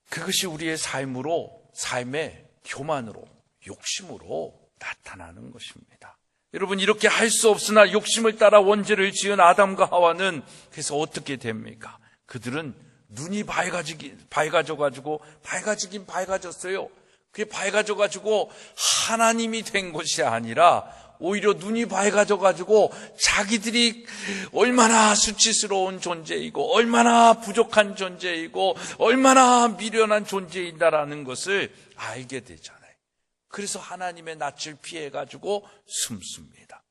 그것이 우리의 삶의 교만으로, 욕심으로 나타나는 것입니다. 여러분, 이렇게 할 수 없으나 욕심을 따라 원죄를 지은 아담과 하와는 그래서 어떻게 됩니까? 그들은 눈이 밝아지긴 밝아졌어요. 그게 밝아져가지고 하나님이 된 것이 아니라 오히려 눈이 밝아져가지고 자기들이 얼마나 수치스러운 존재이고 얼마나 부족한 존재이고 얼마나 미련한 존재인다라는 것을 알게 되잖아요. 그래서 하나님의 낯을 피해가지고 숨습니다.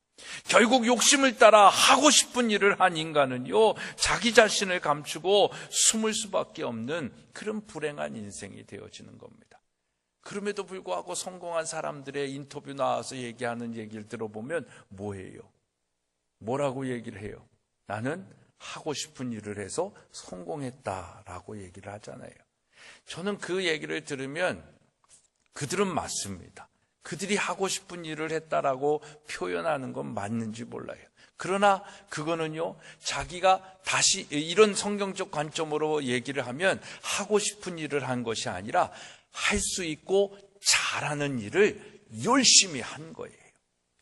결국 욕심을 따라 하고 싶은 일을 한 인간은요, 자기 자신을 감추고 숨을 수밖에 없는 그런 불행한 인생이 되어지는 겁니다. 그럼에도 불구하고 성공한 사람들의 인터뷰 나와서 얘기하는 얘기를 들어보면 뭐예요? 뭐라고 얘기를 해요? 나는 하고 싶은 일을 해서 성공했다라고 얘기를 하잖아요. 저는 그 얘기를 들으면 그들은 맞습니다. 그들이 하고 싶은 일을 했다라고 표현하는 건 맞는지 몰라요. 그러나 그거는요, 자기가 다시 이런 성경적 관점으로 얘기를 하면 하고 싶은 일을 한 것이 아니라 할 수 있고 잘하는 일을 열심히 한 거예요.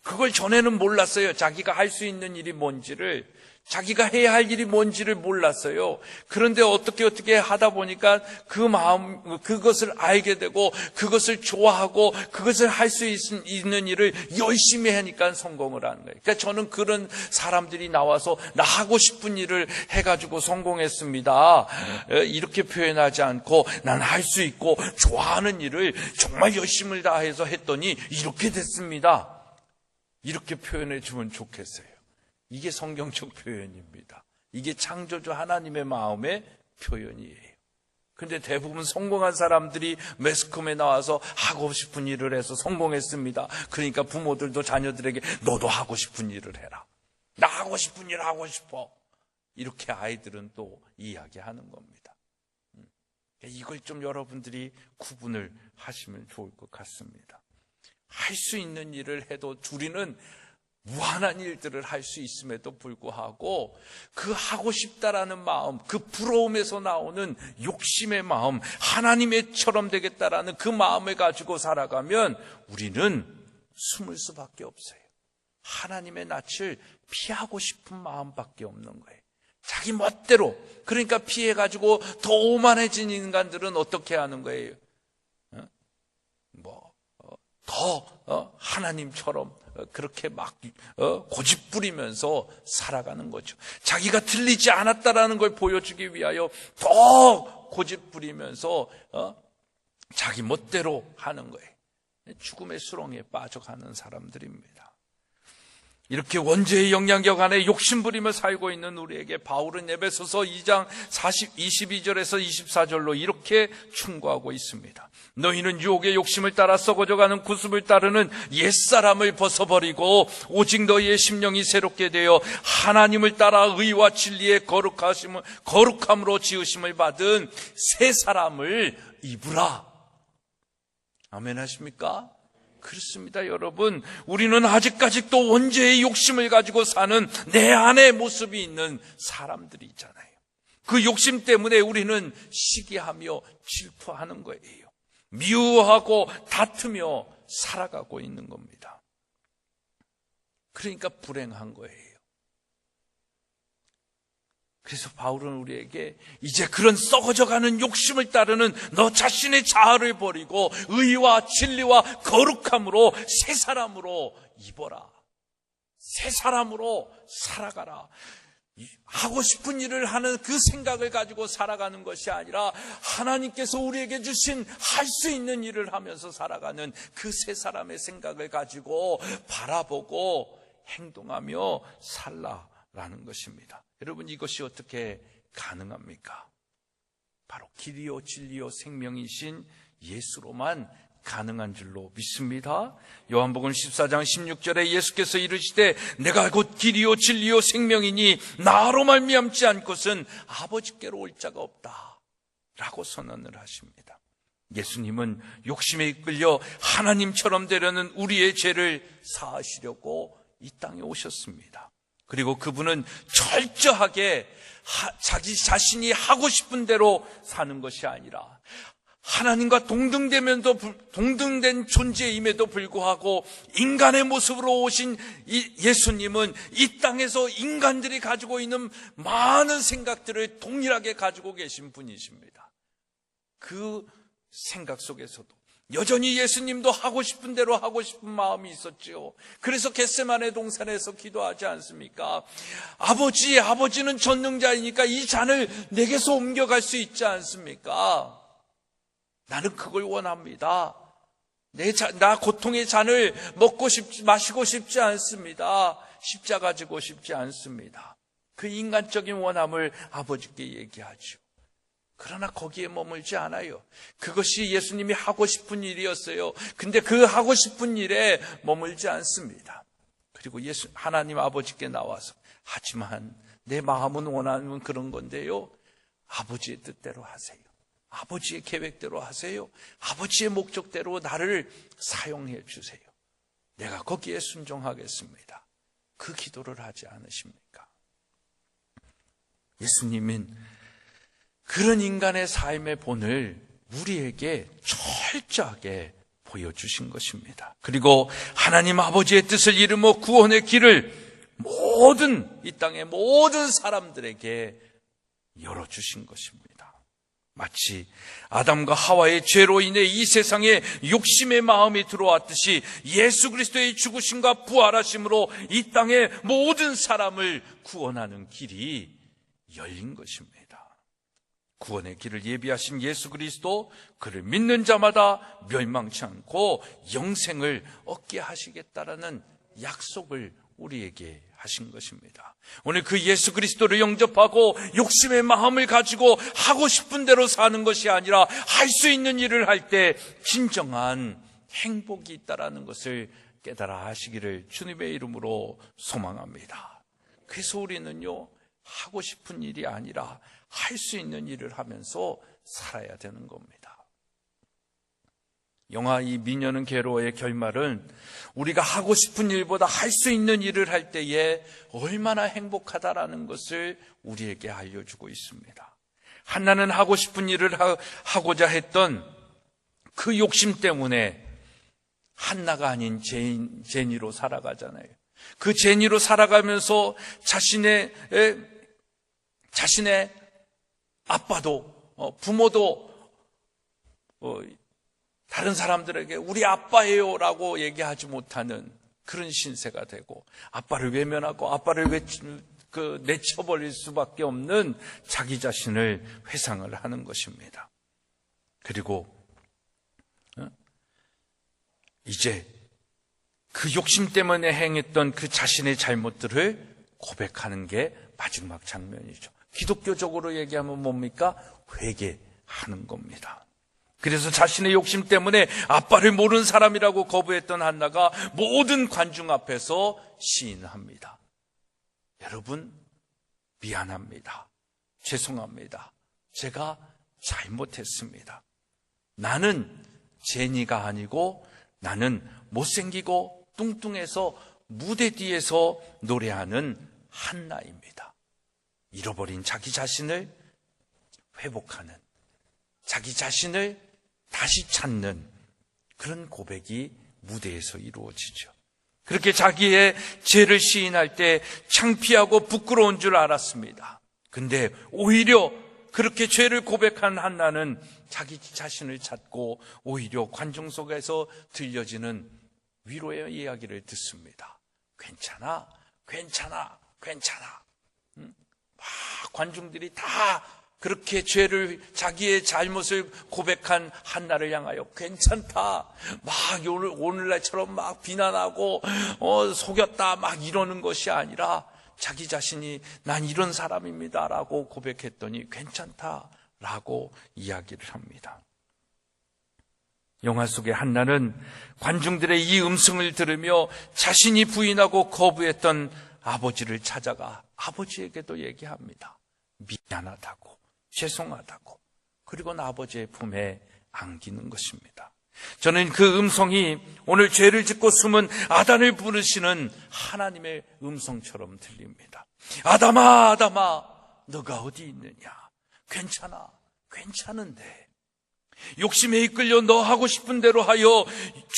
그걸 전에는 몰랐어요. 자기가 할 수 있는 일이 뭔지를, 자기가 해야 할 일이 뭔지를 몰랐어요. 그런데 어떻게 하다 보니까 그것을 알게 되고 그것을 좋아하고 그것을 할 수 있는 일을 열심히 하니까 성공을 하는 거예요. 그러니까 저는 그런 사람들이 나와서 나 하고 싶은 일을 해가지고 성공했습니다, 이렇게 표현하지 않고 난 할 수 있고 좋아하는 일을 정말 열심을 다해서 했더니 이렇게 됐습니다, 이렇게 표현해 주면 좋겠어요. 이게 성경적 표현입니다. 이게 창조주 하나님의 마음의 표현이에요. 근데 대부분 성공한 사람들이 매스컴에 나와서 하고 싶은 일을 해서 성공했습니다. 그러니까 부모들도 자녀들에게 너도 하고 싶은 일을 해라. 나 하고 싶은 일 하고 싶어. 이렇게 아이들은 또 이야기하는 겁니다. 이걸 좀 여러분들이 구분을 하시면 좋을 것 같습니다. 할 수 있는 일을 해도 우리는 무한한 일들을 할 수 있음에도 불구하고 그 하고 싶다라는 마음, 그 부러움에서 나오는 욕심의 마음, 하나님의처럼 되겠다라는 그 마음을 가지고 살아가면 우리는 숨을 수밖에 없어요. 하나님의 낯을 피하고 싶은 마음밖에 없는 거예요. 자기 멋대로. 그러니까 피해가지고 더 오만해진 인간들은 어떻게 하는 거예요? 더 하나님처럼 그렇게 막 고집부리면서 살아가는 거죠. 자기가 틀리지 않았다라는 걸 보여주기 위하여 더 고집부리면서 자기 멋대로 하는 거예요. 죽음의 수렁에 빠져가는 사람들입니다. 이렇게 원죄의 영향력 안에 욕심부리며 살고 있는 우리에게 바울은 에베소서 2장 22절에서 24절로 이렇게 충고하고 있습니다. 너희는 유혹의 욕심을 따라 썩어져가는 구습을 따르는 옛사람을 벗어버리고 오직 너희의 심령이 새롭게 되어 하나님을 따라 의와 진리의 거룩함으로 지으심을 받은 새 사람을 입으라. 아멘 하십니까? 그렇습니다, 여러분. 우리는 아직까지도 원죄의 욕심을 가지고 사는 내 안의 모습이 있는 사람들이 있잖아요. 그 욕심 때문에 우리는 시기하며 질투하는 거예요. 미워하고 다투며 살아가고 있는 겁니다. 그러니까 불행한 거예요. 그래서 바울은 우리에게 이제 그런 썩어져가는 욕심을 따르는 너 자신의 자아를 버리고 의와 진리와 거룩함으로 새 사람으로 입어라. 새 사람으로 살아가라. 하고 싶은 일을 하는 그 생각을 가지고 살아가는 것이 아니라 하나님께서 우리에게 주신 할 수 있는 일을 하면서 살아가는 그 새 사람의 생각을 가지고 바라보고 행동하며 살라라는 것입니다. 여러분, 이것이 어떻게 가능합니까? 바로 길이요 진리요 생명이신 예수로만 가능한 줄로 믿습니다. 요한복음 14장 16절에 예수께서 이르시되 내가 곧 길이요 진리요 생명이니 나로 말미암지 않고선 아버지께로 올 자가 없다 라고 선언을 하십니다. 예수님은 욕심에 이끌려 하나님처럼 되려는 우리의 죄를 사하시려고 이 땅에 오셨습니다. 그리고 그분은 철저하게 자기 자신이 하고 싶은 대로 사는 것이 아니라 하나님과 동등된 존재임에도 불구하고 인간의 모습으로 오신 이 예수님은 이 땅에서 인간들이 가지고 있는 많은 생각들을 동일하게 가지고 계신 분이십니다. 그 생각 속에서도 여전히 예수님도 하고 싶은 대로 하고 싶은 마음이 있었지요. 그래서 겟세마네 동산에서 기도하지 않습니까? 아버지는 전능자이니까 이 잔을 내게서 옮겨갈 수 있지 않습니까? 나는 그걸 원합니다. 나 고통의 잔을 마시고 싶지 않습니다. 십자가 지고 싶지 않습니다. 그 인간적인 원함을 아버지께 얘기하죠. 그러나 거기에 머물지 않아요. 그것이 예수님이 하고 싶은 일이었어요. 근데 그 하고 싶은 일에 머물지 않습니다. 그리고 하나님 아버지께 나와서 하지만 내 마음은 원하는 그런 건데요. 아버지의 뜻대로 하세요. 아버지의 계획대로 하세요. 아버지의 목적대로 나를 사용해 주세요. 내가 거기에 순종하겠습니다. 그 기도를 하지 않으십니까? 예수님은 그런 인간의 삶의 본을 우리에게 철저하게 보여주신 것입니다. 그리고 하나님 아버지의 뜻을 이루며 구원의 길을 이 땅의 모든 사람들에게 열어주신 것입니다. 마치 아담과 하와의 죄로 인해 이 세상에 욕심의 마음이 들어왔듯이 예수 그리스도의 죽으심과 부활하심으로 이 땅의 모든 사람을 구원하는 길이 열린 것입니다. 구원의 길을 예비하신 예수 그리스도, 그를 믿는 자마다 멸망치 않고 영생을 얻게 하시겠다라는 약속을 우리에게 하신 것입니다. 오늘 그 예수 그리스도를 영접하고 욕심의 마음을 가지고 하고 싶은 대로 사는 것이 아니라 할 수 있는 일을 할 때 진정한 행복이 있다라는 것을 깨달아 하시기를 주님의 이름으로 소망합니다. 그래서 우리는요, 하고 싶은 일이 아니라 할 수 있는 일을 하면서 살아야 되는 겁니다. 영화 이 미녀는 괴로워의 결말은 우리가 하고 싶은 일보다 할 수 있는 일을 할 때에 얼마나 행복하다라는 것을 우리에게 알려주고 있습니다. 한나는 하고 싶은 일을 하고자 했던 그 욕심 때문에 한나가 아닌 제니로 살아가잖아요. 그 제니로 살아가면서 자신의 아빠도 부모도 다른 사람들에게 우리 아빠예요 라고 얘기하지 못하는 그런 신세가 되고, 아빠를 외면하고 아빠를 내쳐버릴 수밖에 없는 자기 자신을 회상을 하는 것입니다. 그리고 이제 그 욕심 때문에 행했던 그 자신의 잘못들을 고백하는 게 마지막 장면이죠. 기독교적으로 얘기하면 뭡니까? 회개하는 겁니다. 그래서 자신의 욕심 때문에 아빠를 모르는 사람이라고 거부했던 한나가 모든 관중 앞에서 시인합니다. 여러분, 미안합니다. 죄송합니다. 제가 잘못했습니다. 나는 제니가 아니고 나는 못생기고 뚱뚱해서 무대 뒤에서 노래하는 한나입니다. 잃어버린 자기 자신을 회복하는, 자기 자신을 다시 찾는 그런 고백이 무대에서 이루어지죠. 그렇게 자기의 죄를 시인할 때 창피하고 부끄러운 줄 알았습니다. 근데 오히려 그렇게 죄를 고백한 한나는 자기 자신을 찾고 오히려 관중 속에서 들려지는 위로의 이야기를 듣습니다. 괜찮아, 괜찮아, 괜찮아. 막 관중들이 다 그렇게 자기의 잘못을 고백한 한나를 향하여 괜찮다, 막 오늘날처럼 막 비난하고 속였다 막 이러는 것이 아니라 자기 자신이 난 이런 사람입니다라고 고백했더니 괜찮다라고 이야기를 합니다. 영화 속의 한나는 관중들의 이 음성을 들으며 자신이 부인하고 거부했던 아버지를 찾아가 아버지에게도 얘기합니다. 미안하다고, 죄송하다고, 그리고 아버지의 품에 안기는 것입니다. 저는 그 음성이 오늘 죄를 짓고 숨은 아단을 부르시는 하나님의 음성처럼 들립니다. 아담아, 아담아, 너가 어디 있느냐? 괜찮아, 괜찮은데. 욕심에 이끌려 너 하고 싶은 대로 하여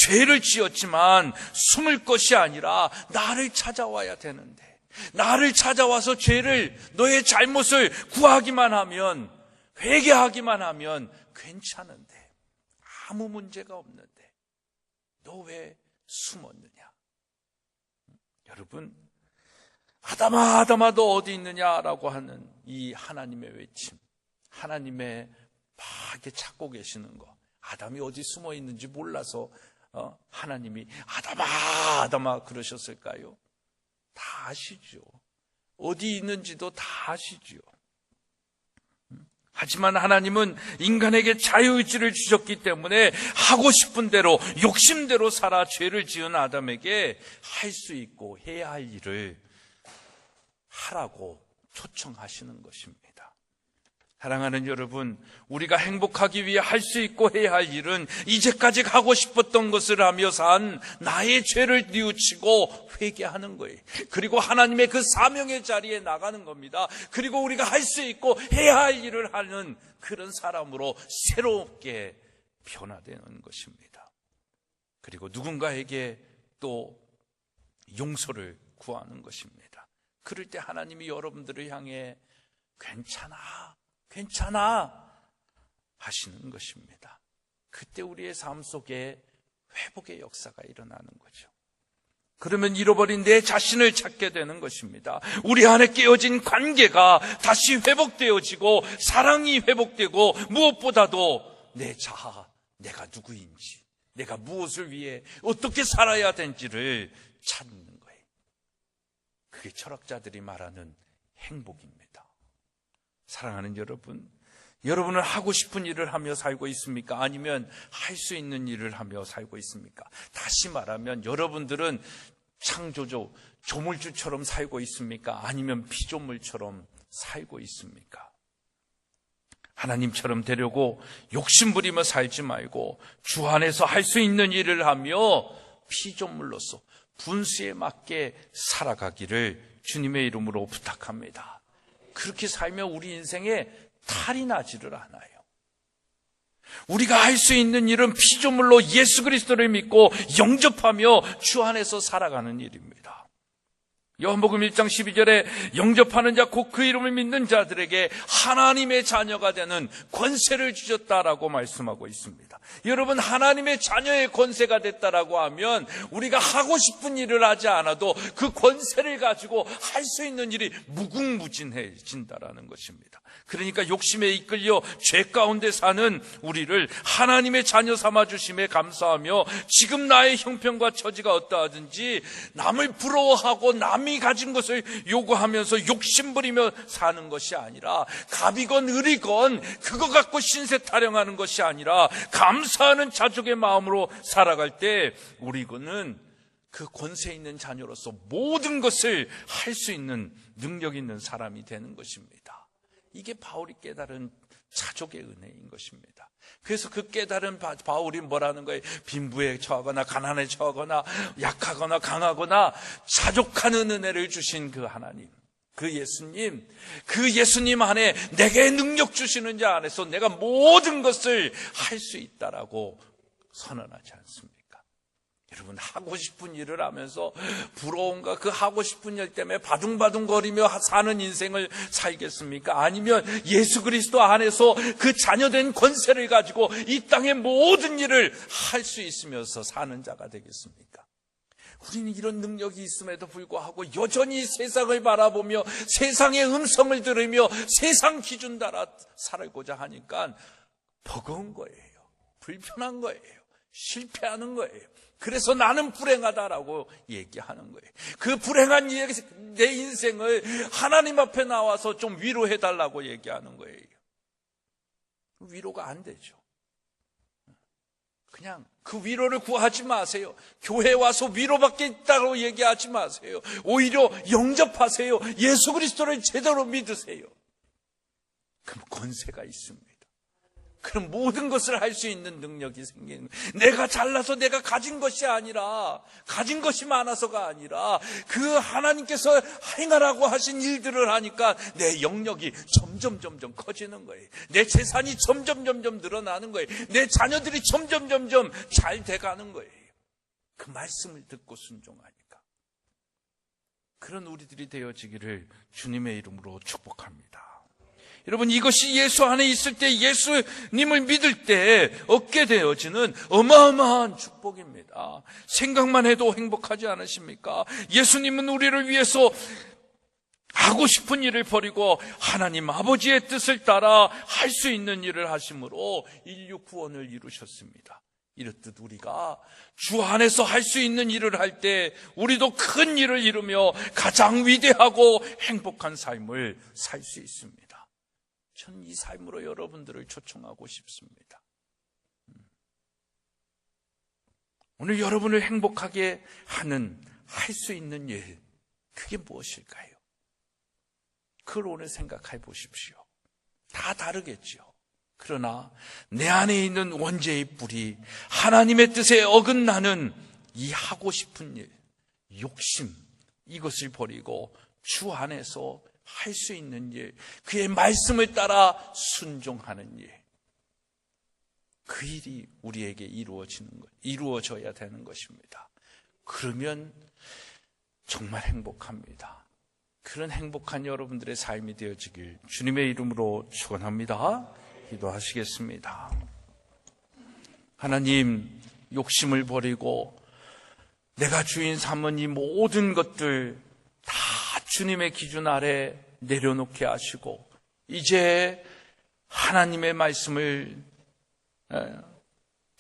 죄를 지었지만 숨을 것이 아니라 나를 찾아와야 되는데, 나를 찾아와서 너의 잘못을 구하기만 하면, 회개하기만 하면 괜찮은데, 아무 문제가 없는데 너 왜 숨었느냐? 여러분, 아담아, 아담아, 너 어디 있느냐라고 하는 이 하나님의 외침, 하나님의 막 이렇게 찾고 계시는 거, 아담이 어디 숨어 있는지 몰라서 하나님이 아담아, 아담아 그러셨을까요? 다 아시죠. 어디 있는지도 다 아시죠. 하지만 하나님은 인간에게 자유의지를 주셨기 때문에 하고 싶은 대로, 욕심대로 살아 죄를 지은 아담에게 할 수 있고 해야 할 일을 하라고 초청하시는 것입니다. 사랑하는 여러분, 우리가 행복하기 위해 할 수 있고 해야 할 일은 이제까지 하고 싶었던 것을 하며 산 나의 죄를 뉘우치고 회개하는 거예요. 그리고 하나님의 그 사명의 자리에 나가는 겁니다. 그리고 우리가 할 수 있고 해야 할 일을 하는 그런 사람으로 새롭게 변화되는 것입니다. 그리고 누군가에게 또 용서를 구하는 것입니다. 그럴 때 하나님이 여러분들을 향해 괜찮아, 괜찮아 하시는 것입니다. 그때 우리의 삶 속에 회복의 역사가 일어나는 거죠. 그러면 잃어버린 내 자신을 찾게 되는 것입니다. 우리 안에 깨어진 관계가 다시 회복되어지고 사랑이 회복되고 무엇보다도 내 자아, 내가 누구인지, 내가 무엇을 위해 어떻게 살아야 되는지를 찾는 거예요. 그게 철학자들이 말하는 행복입니다. 사랑하는 여러분, 여러분은 하고 싶은 일을 하며 살고 있습니까? 아니면 할 수 있는 일을 하며 살고 있습니까? 다시 말하면 여러분들은 창조주, 조물주처럼 살고 있습니까? 아니면 피조물처럼 살고 있습니까? 하나님처럼 되려고 욕심부리며 살지 말고 주 안에서 할 수 있는 일을 하며 피조물로서 분수에 맞게 살아가기를 주님의 이름으로 부탁합니다. 그렇게 살면 우리 인생에 탈이 나지를 않아요. 우리가 할 수 있는 일은 피조물로 예수 그리스도를 믿고 영접하며 주 안에서 살아가는 일입니다. 요한복음 1장 12절에 영접하는 자 곧 그 이름을 믿는 자들에게 하나님의 자녀가 되는 권세를 주셨다라고 말씀하고 있습니다. 여러분, 하나님의 자녀의 권세가 됐다라고 하면 우리가 하고 싶은 일을 하지 않아도 그 권세를 가지고 할 수 있는 일이 무궁무진해진다라는 것입니다. 그러니까 욕심에 이끌려 죄 가운데 사는 우리를 하나님의 자녀 삼아주심에 감사하며 지금 나의 형편과 처지가 어떠하든지 남을 부러워하고 남이 가진 것을 요구하면서 욕심부리며 사는 것이 아니라, 갑이건 을이건 그거 갖고 신세 타령하는 것이 아니라 감사하는 자족의 마음으로 살아갈 때 우리는 그 권세 있는 자녀로서 모든 것을 할 수 있는 능력 있는 사람이 되는 것입니다. 이게 바울이 깨달은 자족의 은혜인 것입니다. 그래서 그 깨달은 바울이 뭐라는 거예요? 빈부에 처하거나 가난에 처하거나 약하거나 강하거나 자족하는 은혜를 주신 그 하나님, 그 예수님 안에 내게 능력 주시는 자 안에서 내가 모든 것을 할 수 있다라고 선언하지 않습니까? 여러분, 하고 싶은 일을 하면서 부러움과 그 하고 싶은 일 때문에 바둥바둥거리며 사는 인생을 살겠습니까? 아니면 예수 그리스도 안에서 그 자녀된 권세를 가지고 이 땅의 모든 일을 할 수 있으면서 사는 자가 되겠습니까? 우리는 이런 능력이 있음에도 불구하고 여전히 세상을 바라보며 세상의 음성을 들으며 세상 기준 따라 살고자 하니까 버거운 거예요. 불편한 거예요. 실패하는 거예요. 그래서 나는 불행하다라고 얘기하는 거예요. 그 불행한 내 인생을 하나님 앞에 나와서 좀 위로해달라고 얘기하는 거예요. 위로가 안 되죠. 그냥 그 위로를 구하지 마세요. 교회에 와서 위로받게 있다고 얘기하지 마세요. 오히려 영접하세요. 예수 그리스도를 제대로 믿으세요. 그럼 권세가 있습니다. 그럼 모든 것을 할 수 있는 능력이 생기는 거예요. 내가 잘나서 내가 가진 것이 아니라, 가진 것이 많아서가 아니라 그 하나님께서 행하라고 하신 일들을 하니까 내 영역이 점점 커지는 거예요. 내 재산이 점점 늘어나는 거예요. 내 자녀들이 점점 잘 돼가는 거예요. 그 말씀을 듣고 순종하니까. 그런 우리들이 되어지기를 주님의 이름으로 축복합니다. 여러분, 이것이 예수 안에 있을 때, 예수님을 믿을 때 얻게 되어지는 어마어마한 축복입니다. 생각만 해도 행복하지 않으십니까? 예수님은 우리를 위해서 하고 싶은 일을 버리고 하나님 아버지의 뜻을 따라 할 수 있는 일을 하심으로 인류 구원을 이루셨습니다. 이렇듯 우리가 주 안에서 할 수 있는 일을 할 때 우리도 큰 일을 이루며 가장 위대하고 행복한 삶을 살 수 있습니다. 전 이 삶으로 여러분들을 초청하고 싶습니다. 오늘 여러분을 행복하게 하는, 할 수 있는 일, 그게 무엇일까요? 그걸 오늘 생각해 보십시오. 다 다르겠죠. 그러나 내 안에 있는 원죄의 뿌리, 하나님의 뜻에 어긋나는 이 하고 싶은 일, 욕심, 이것을 버리고 주 안에서 할 수 있는 일, 그의 말씀을 따라 순종하는 일, 그 일이 우리에게 이루어져야 되는 것입니다. 그러면 정말 행복합니다. 그런 행복한 여러분들의 삶이 되어지길 주님의 이름으로 축원합니다. 기도하시겠습니다. 하나님, 욕심을 버리고 내가 주인 삼은 이 모든 것들 다 주님의 기준 아래 내려놓게 하시고 이제 하나님의 말씀을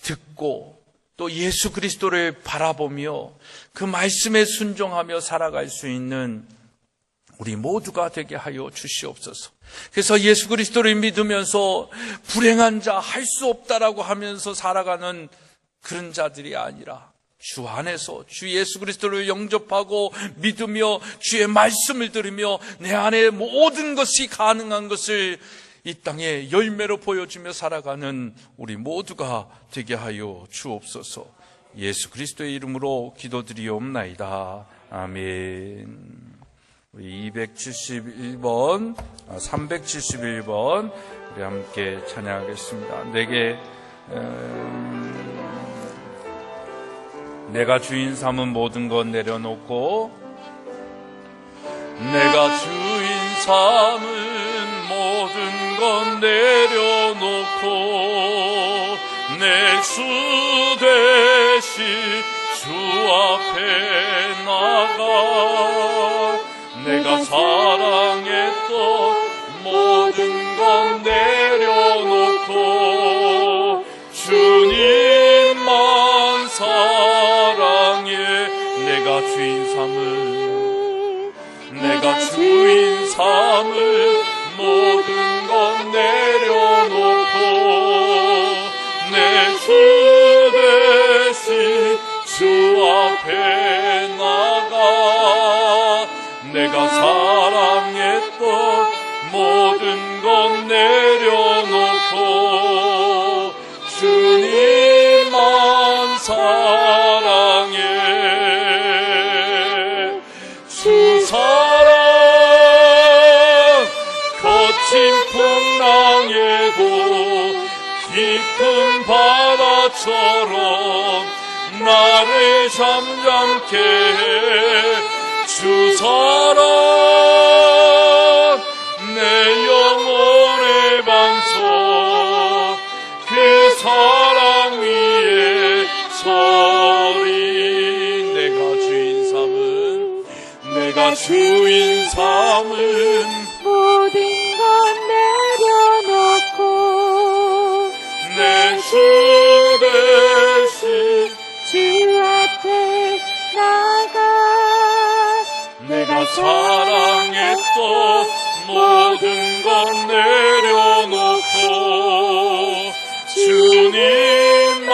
듣고 또 예수 그리스도를 바라보며 그 말씀에 순종하며 살아갈 수 있는 우리 모두가 되게 하여 주시옵소서. 그래서 예수 그리스도를 믿으면서 불행한 자, 할 수 없다라고 하면서 살아가는 그런 자들이 아니라 주 안에서 주 예수 그리스도를 영접하고 믿으며 주의 말씀을 들으며 내 안에 모든 것이 가능한 것을 이 땅에 열매로 보여주며 살아가는 우리 모두가 되게 하여 주옵소서. 예수 그리스도의 이름으로 기도드리옵나이다. 아멘. 우리 271번, 371번 우리 함께 찬양하겠습니다. 내가 주인 삼은 모든 것 내려놓고 내가 주인 삼은 모든 것 내려놓고 내 주 되시 주 앞에 나가 내가 사랑했던 모든 것 내려놓고 주님만 사랑해 내가 주인 삼을 모든 것 내려놓고 내 주 되신 주 앞에 나가 내가 사랑했던 모든 것 내려놓고 주님만 사랑해 주 사랑 거친 풍랑에도 깊은 바다처럼 나를 잠잠케 해 주 사랑 내 영혼의 반석 그 사랑 위에 서리 내가 주인 삼은 모든 것 내려놓고 내 주 되신 주 앞에 나가 내가 사랑했던 모든 것 내려놓고 주님만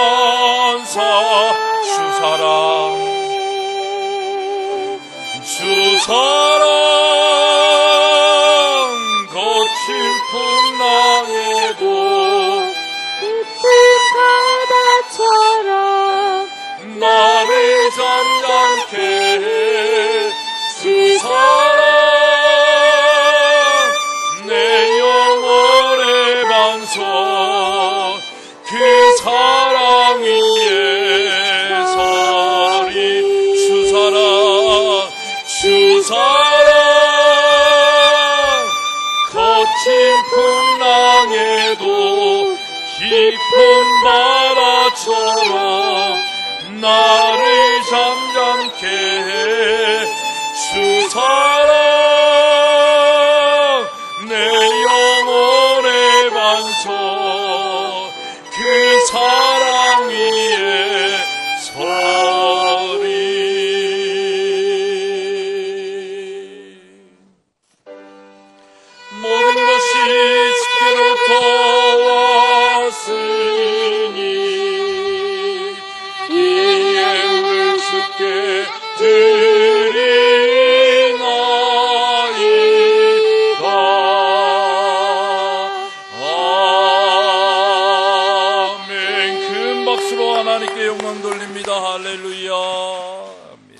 주 사랑 거친 풍랑에도 깊은 바다처럼 나를 잠잠케 해 주 사랑 내 영혼의 반석 그 사랑 위에 서리 주 사랑 거친 풍랑에도 깊은 바다처럼 나를 잠잠케 해 주 사랑 내 영혼의 반석 그 사랑 위에 서리 모든 것이 주께로부터 왔으니 이 예물을 주께 드리나이다. 아멘. 큰 박수로 하나님께 영광 돌립니다. 할렐루야. 아멘.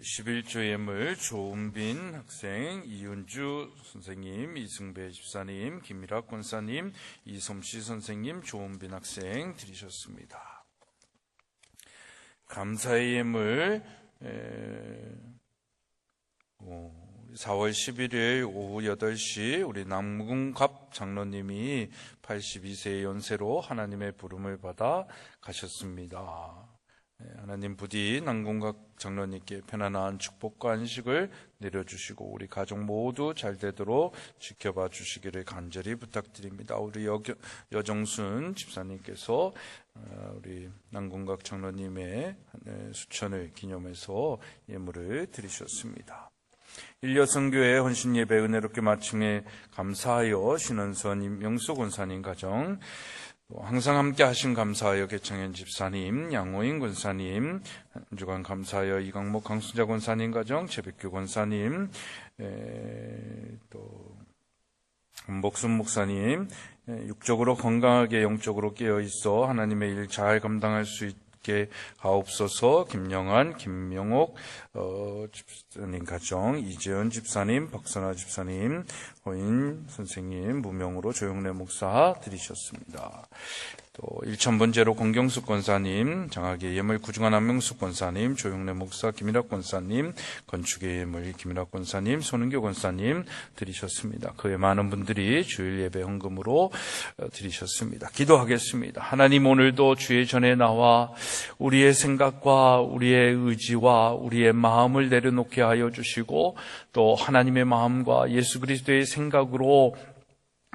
11조 예물 조은빈 학생, 이윤주 선생님, 이승배 집사님, 김미락 권사님, 이솜씨 선생님, 조은빈 학생 드리셨습니다. 감사의 예물 4월 11일 오후 8시 우리 남궁갑 장로님이 82세의 연세로 하나님의 부름을 받아 가셨습니다. 하나님 부디 남궁갑 장로님께 편안한 축복과 안식을 내려주시고 우리 가족 모두 잘 되도록 지켜봐 주시기를 간절히 부탁드립니다. 우리 여정순 집사님께서 우리 남궁갑 장로님의 수천을 기념해서 예물을 드리셨습니다. 일여성교회 헌신예배 은혜롭게 마침에 감사하여 신원선 임명수 권사님 가정, 항상 함께 하신 감사하여 개창현 집사님, 양호인 권사님, 한 주간 감사하여 이강목 강순자 권사님 가정, 최백규 권사님, 또 목순 목사님, 육적으로 건강하게 영적으로 깨어있어 하나님의 일 잘 감당할 수 있게 하옵소서. 김영환, 김명옥 집사님 가정, 이재현 집사님, 박선아 집사님, 호인 선생님, 무명으로 조영래 목사 드리셨습니다. 또 일천번제로 공경숙 권사님, 장학의 예물 구중한 한명숙 권사님, 조용래 목사, 김일학 권사님, 건축의 예물 김일학 권사님, 손은교 권사님 드리셨습니다. 그 외 많은 분들이 주일 예배 헌금으로 드리셨습니다. 기도하겠습니다. 하나님, 오늘도 주의 전에 나와 우리의 생각과 우리의 의지와 우리의 마음을 내려놓게 하여 주시고, 또 하나님의 마음과 예수 그리스도의 생각으로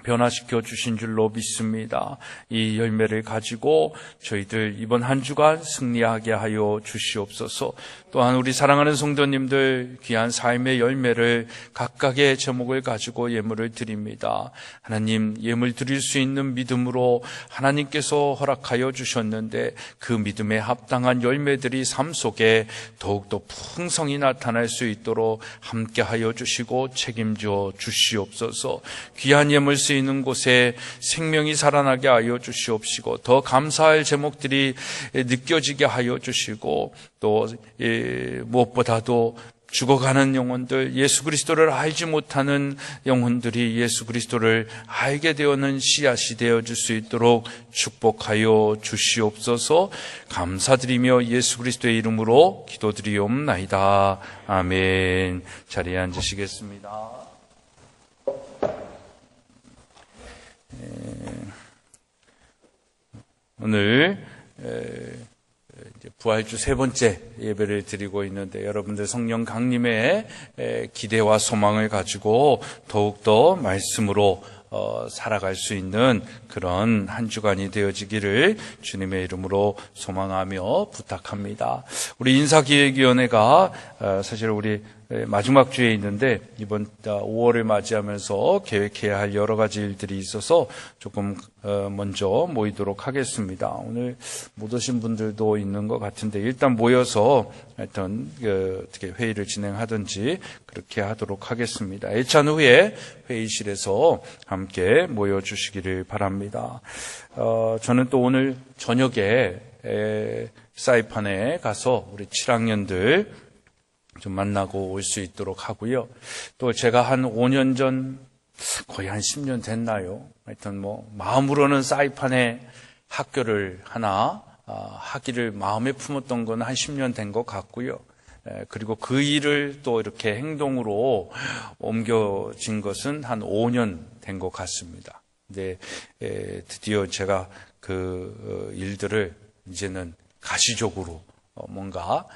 변화시켜 주신 줄로 믿습니다. 이 열매를 가지고 저희들 이번 한 주간 승리하게 하여 주시옵소서. 또한 우리 사랑하는 성도님들 귀한 삶의 열매를 각각의 제목을 가지고 예물을 드립니다. 하나님, 예물 드릴 수 있는 믿음으로 하나님께서 허락하여 주셨는데 그 믿음에 합당한 열매들이 삶 속에 더욱더 풍성히 나타날 수 있도록 함께하여 주시고 책임져 주시옵소서. 귀한 예물 쓰이는 곳에 생명이 살아나게 하여 주시옵시고, 더 감사할 제목들이 느껴지게 하여 주시고, 또 무엇보다도 죽어가는 영혼들, 예수 그리스도를 알지 못하는 영혼들이 예수 그리스도를 알게 되어는 씨앗이 되어줄 수 있도록 축복하여 주시옵소서. 감사드리며 예수 그리스도의 이름으로 기도드리옵나이다. 아멘. 자리에 앉으시겠습니다. 오늘 부활주 세 번째 예배를 드리고 있는데, 여러분들 성령 강림의 기대와 소망을 가지고 더욱더 말씀으로 살아갈 수 있는 그런 한 주간이 되어지기를 주님의 이름으로 소망하며 부탁합니다. 우리 인사기획위원회가 사실 우리 마지막 주에 있는데, 이번 5월을 맞이하면서 계획해야 할 여러 가지 일들이 있어서 조금 먼저 모이도록 하겠습니다. 오늘 못 오신 분들도 있는 것 같은데, 일단 모여서 하여튼 어떻게 회의를 진행하든지 그렇게 하도록 하겠습니다. 예찬 후에 회의실에서 함께 모여주시기를 바랍니다. 저는 또 오늘 저녁에 사이판에 가서 우리 7학년들 좀 만나고 올 수 있도록 하고요. 또 제가 한 5년 전, 거의 한 10년 됐나요? 하여튼 마음으로는 사이판에 학교를 하나 하기를 마음에 품었던 건 한 10년 된 것 같고요. 그리고 그 일을 또 이렇게 행동으로 옮겨진 것은 한 5년 된 것 같습니다. 근데 드디어 제가 그 일들을 이제는 가시적으로 뭔가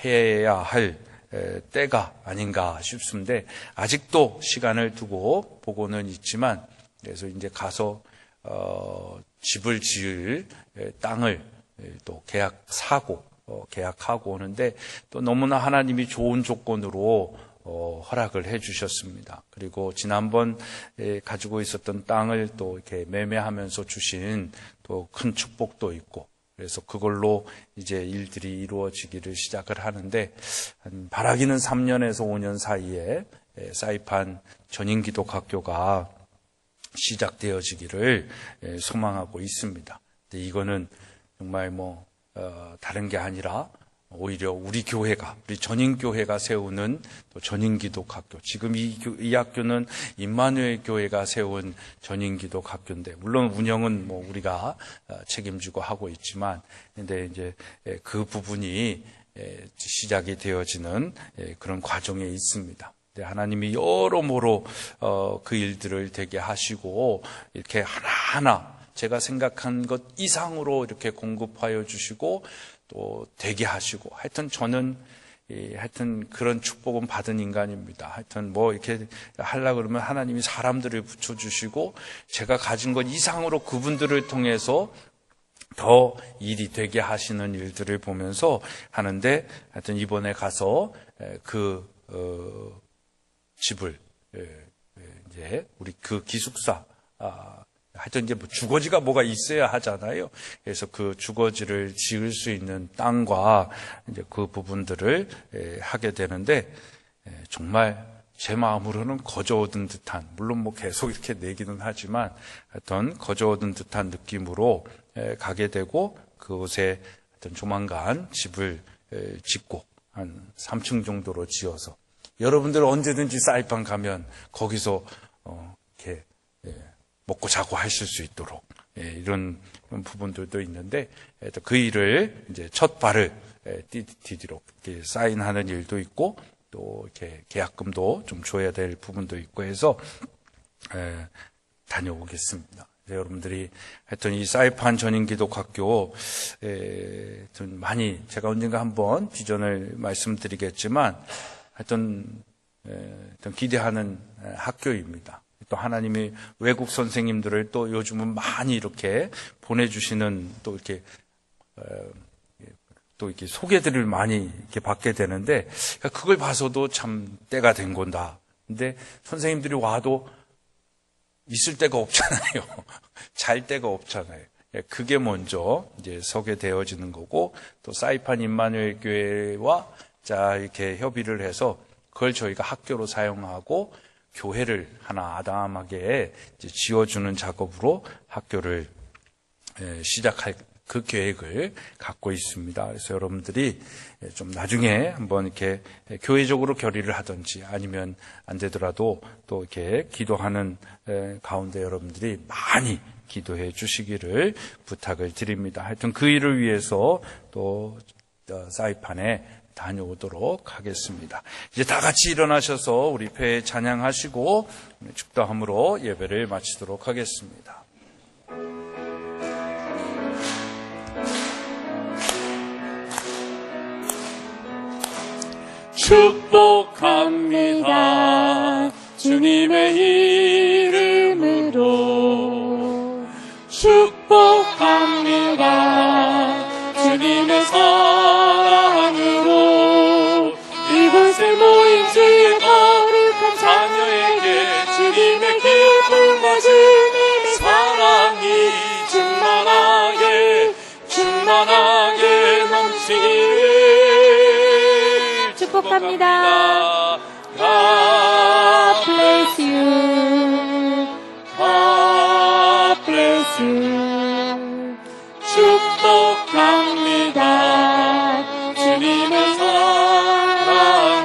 해야 할 때가 아닌가 싶습니다. 아직도 시간을 두고 보고는 있지만, 그래서 이제 가서 집을 지을 땅을 또 계약하고 오는데, 또 너무나 하나님이 좋은 조건으로 허락을 해 주셨습니다. 그리고 지난번 가지고 있었던 땅을 또 이렇게 매매하면서 주신 또 큰 축복도 있고, 그래서 그걸로 이제 일들이 이루어지기를 시작을 하는데, 바라기는 3년에서 5년 사이에 사이판 전인기독학교가 시작되어지기를 소망하고 있습니다. 근데 이거는 정말 다른 게 아니라 오히려 우리 교회가, 우리 전인교회가 세우는 또 전인기독학교, 지금 이 학교는 임마누엘 교회가 세운 전인기독학교인데, 물론 운영은 우리가 책임지고 하고 있지만, 근데 이제 그 부분이 시작이 되어지는 그런 과정에 있습니다. 하나님이 여러모로 그 일들을 되게 하시고, 이렇게 하나하나 제가 생각한 것 이상으로 이렇게 공급하여 주시고 또 되게 하시고, 하여튼 저는 하여튼 그런 축복은 받은 인간입니다. 하여튼 이렇게 하려고 그러면 하나님이 사람들을 붙여주시고, 제가 가진 것 이상으로 그분들을 통해서 더 일이 되게 하시는 일들을 보면서 하는데, 하여튼 이번에 가서 그 집을 이제 우리 그 기숙사, 하여튼 이제 주거지가 뭐가 있어야 하잖아요. 그래서 그 주거지를 지을 수 있는 땅과 이제 그 부분들을 하게 되는데, 정말 제 마음으로는 거저 얻은 듯한, 물론 계속 이렇게 내기는 하지만 하여튼 거저 얻은 듯한 느낌으로 가게 되고, 그곳에 하여튼 조만간 집을 짓고 한 3층 정도로 지어서, 여러분들 언제든지 사이판 가면 거기서 이렇게 먹고 자고 하실 수 있도록 이런 부분들도 있는데 그 일을 이제 첫 발을 디디록 이렇게 사인하는 일도 있고 또 이렇게 계약금도 좀 줘야 될 부분도 있고 해서 다녀오겠습니다. 여러분들이 하여튼 이 사이판 전인기독학교 좀 많이 제가 언젠가 한번 비전을 말씀드리겠지만 하여튼 기대하는 학교입니다. 또 하나님이 외국 선생님들을 또 요즘은 많이 이렇게 보내주시는 또 이렇게 소개들을 많이 이렇게 받게 되는데 그걸 봐서도 참 때가 된 건다. 근데 선생님들이 와도 있을 데가 없잖아요. 잘 데가 없잖아요. 그게 먼저 이제 서게 되어지는 거고 또 사이판 임마누엘 교회와 자 이렇게 협의를 해서 그걸 저희가 학교로 사용하고 교회를 하나 아담하게 이제 지어주는 작업으로 학교를 시작할 그 계획을 갖고 있습니다. 그래서 여러분들이 좀 나중에 한번 이렇게 교회적으로 결의를 하든지 아니면 안 되더라도 또 이렇게 기도하는 가운데 여러분들이 많이 기도해 주시기를 부탁을 드립니다. 하여튼 그 일을 위해서 또 사이판에 다녀오도록 하겠습니다. 이제 다 같이 일어나셔서 우리 폐 찬양하시고 축도함으로 예배를 마치도록 하겠습니다. 축복합니다. 주님의 이름으로 축복합니다. 주님의 사랑으로 이곳에 모인 주의 거룩한 자녀에게 주님의 기쁨과 주님의 사랑이 충만하게 넘치기를 축복합니다. God bless you. God bless you. 축복합니다. 주님의 사랑으로.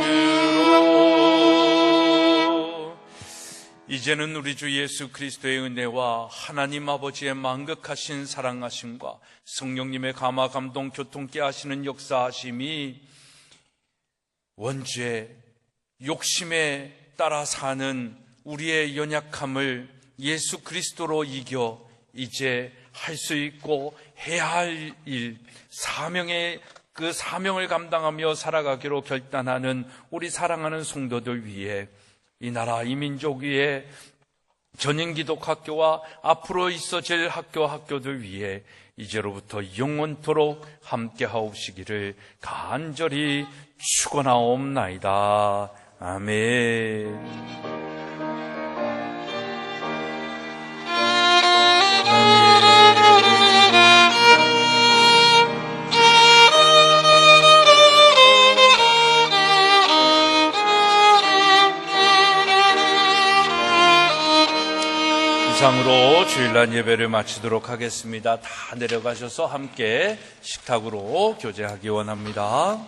이제는 우리 주 예수 그리스도의 은혜와 하나님 아버지의 만극하신 사랑하심과 성령님의 감화 감동 교통케 하시는 역사하심이 원죄, 욕심에 따라 사는 우리의 연약함을 예수 그리스도로 이겨 이제 할 수 있고 해야 할 일, 그 사명을 감당하며 살아가기로 결단하는 우리 사랑하는 성도들 위해 이 나라 이 민족 위에 전인기독학교와 앞으로 있어질 학교들 위해 이제로부터 영원토록 함께 하옵시기를 간절히 축원하옵나이다. 아멘. 이상으로 주일날 예배를 마치도록 하겠습니다. 다 내려가셔서 함께 식탁으로 교제하기 원합니다.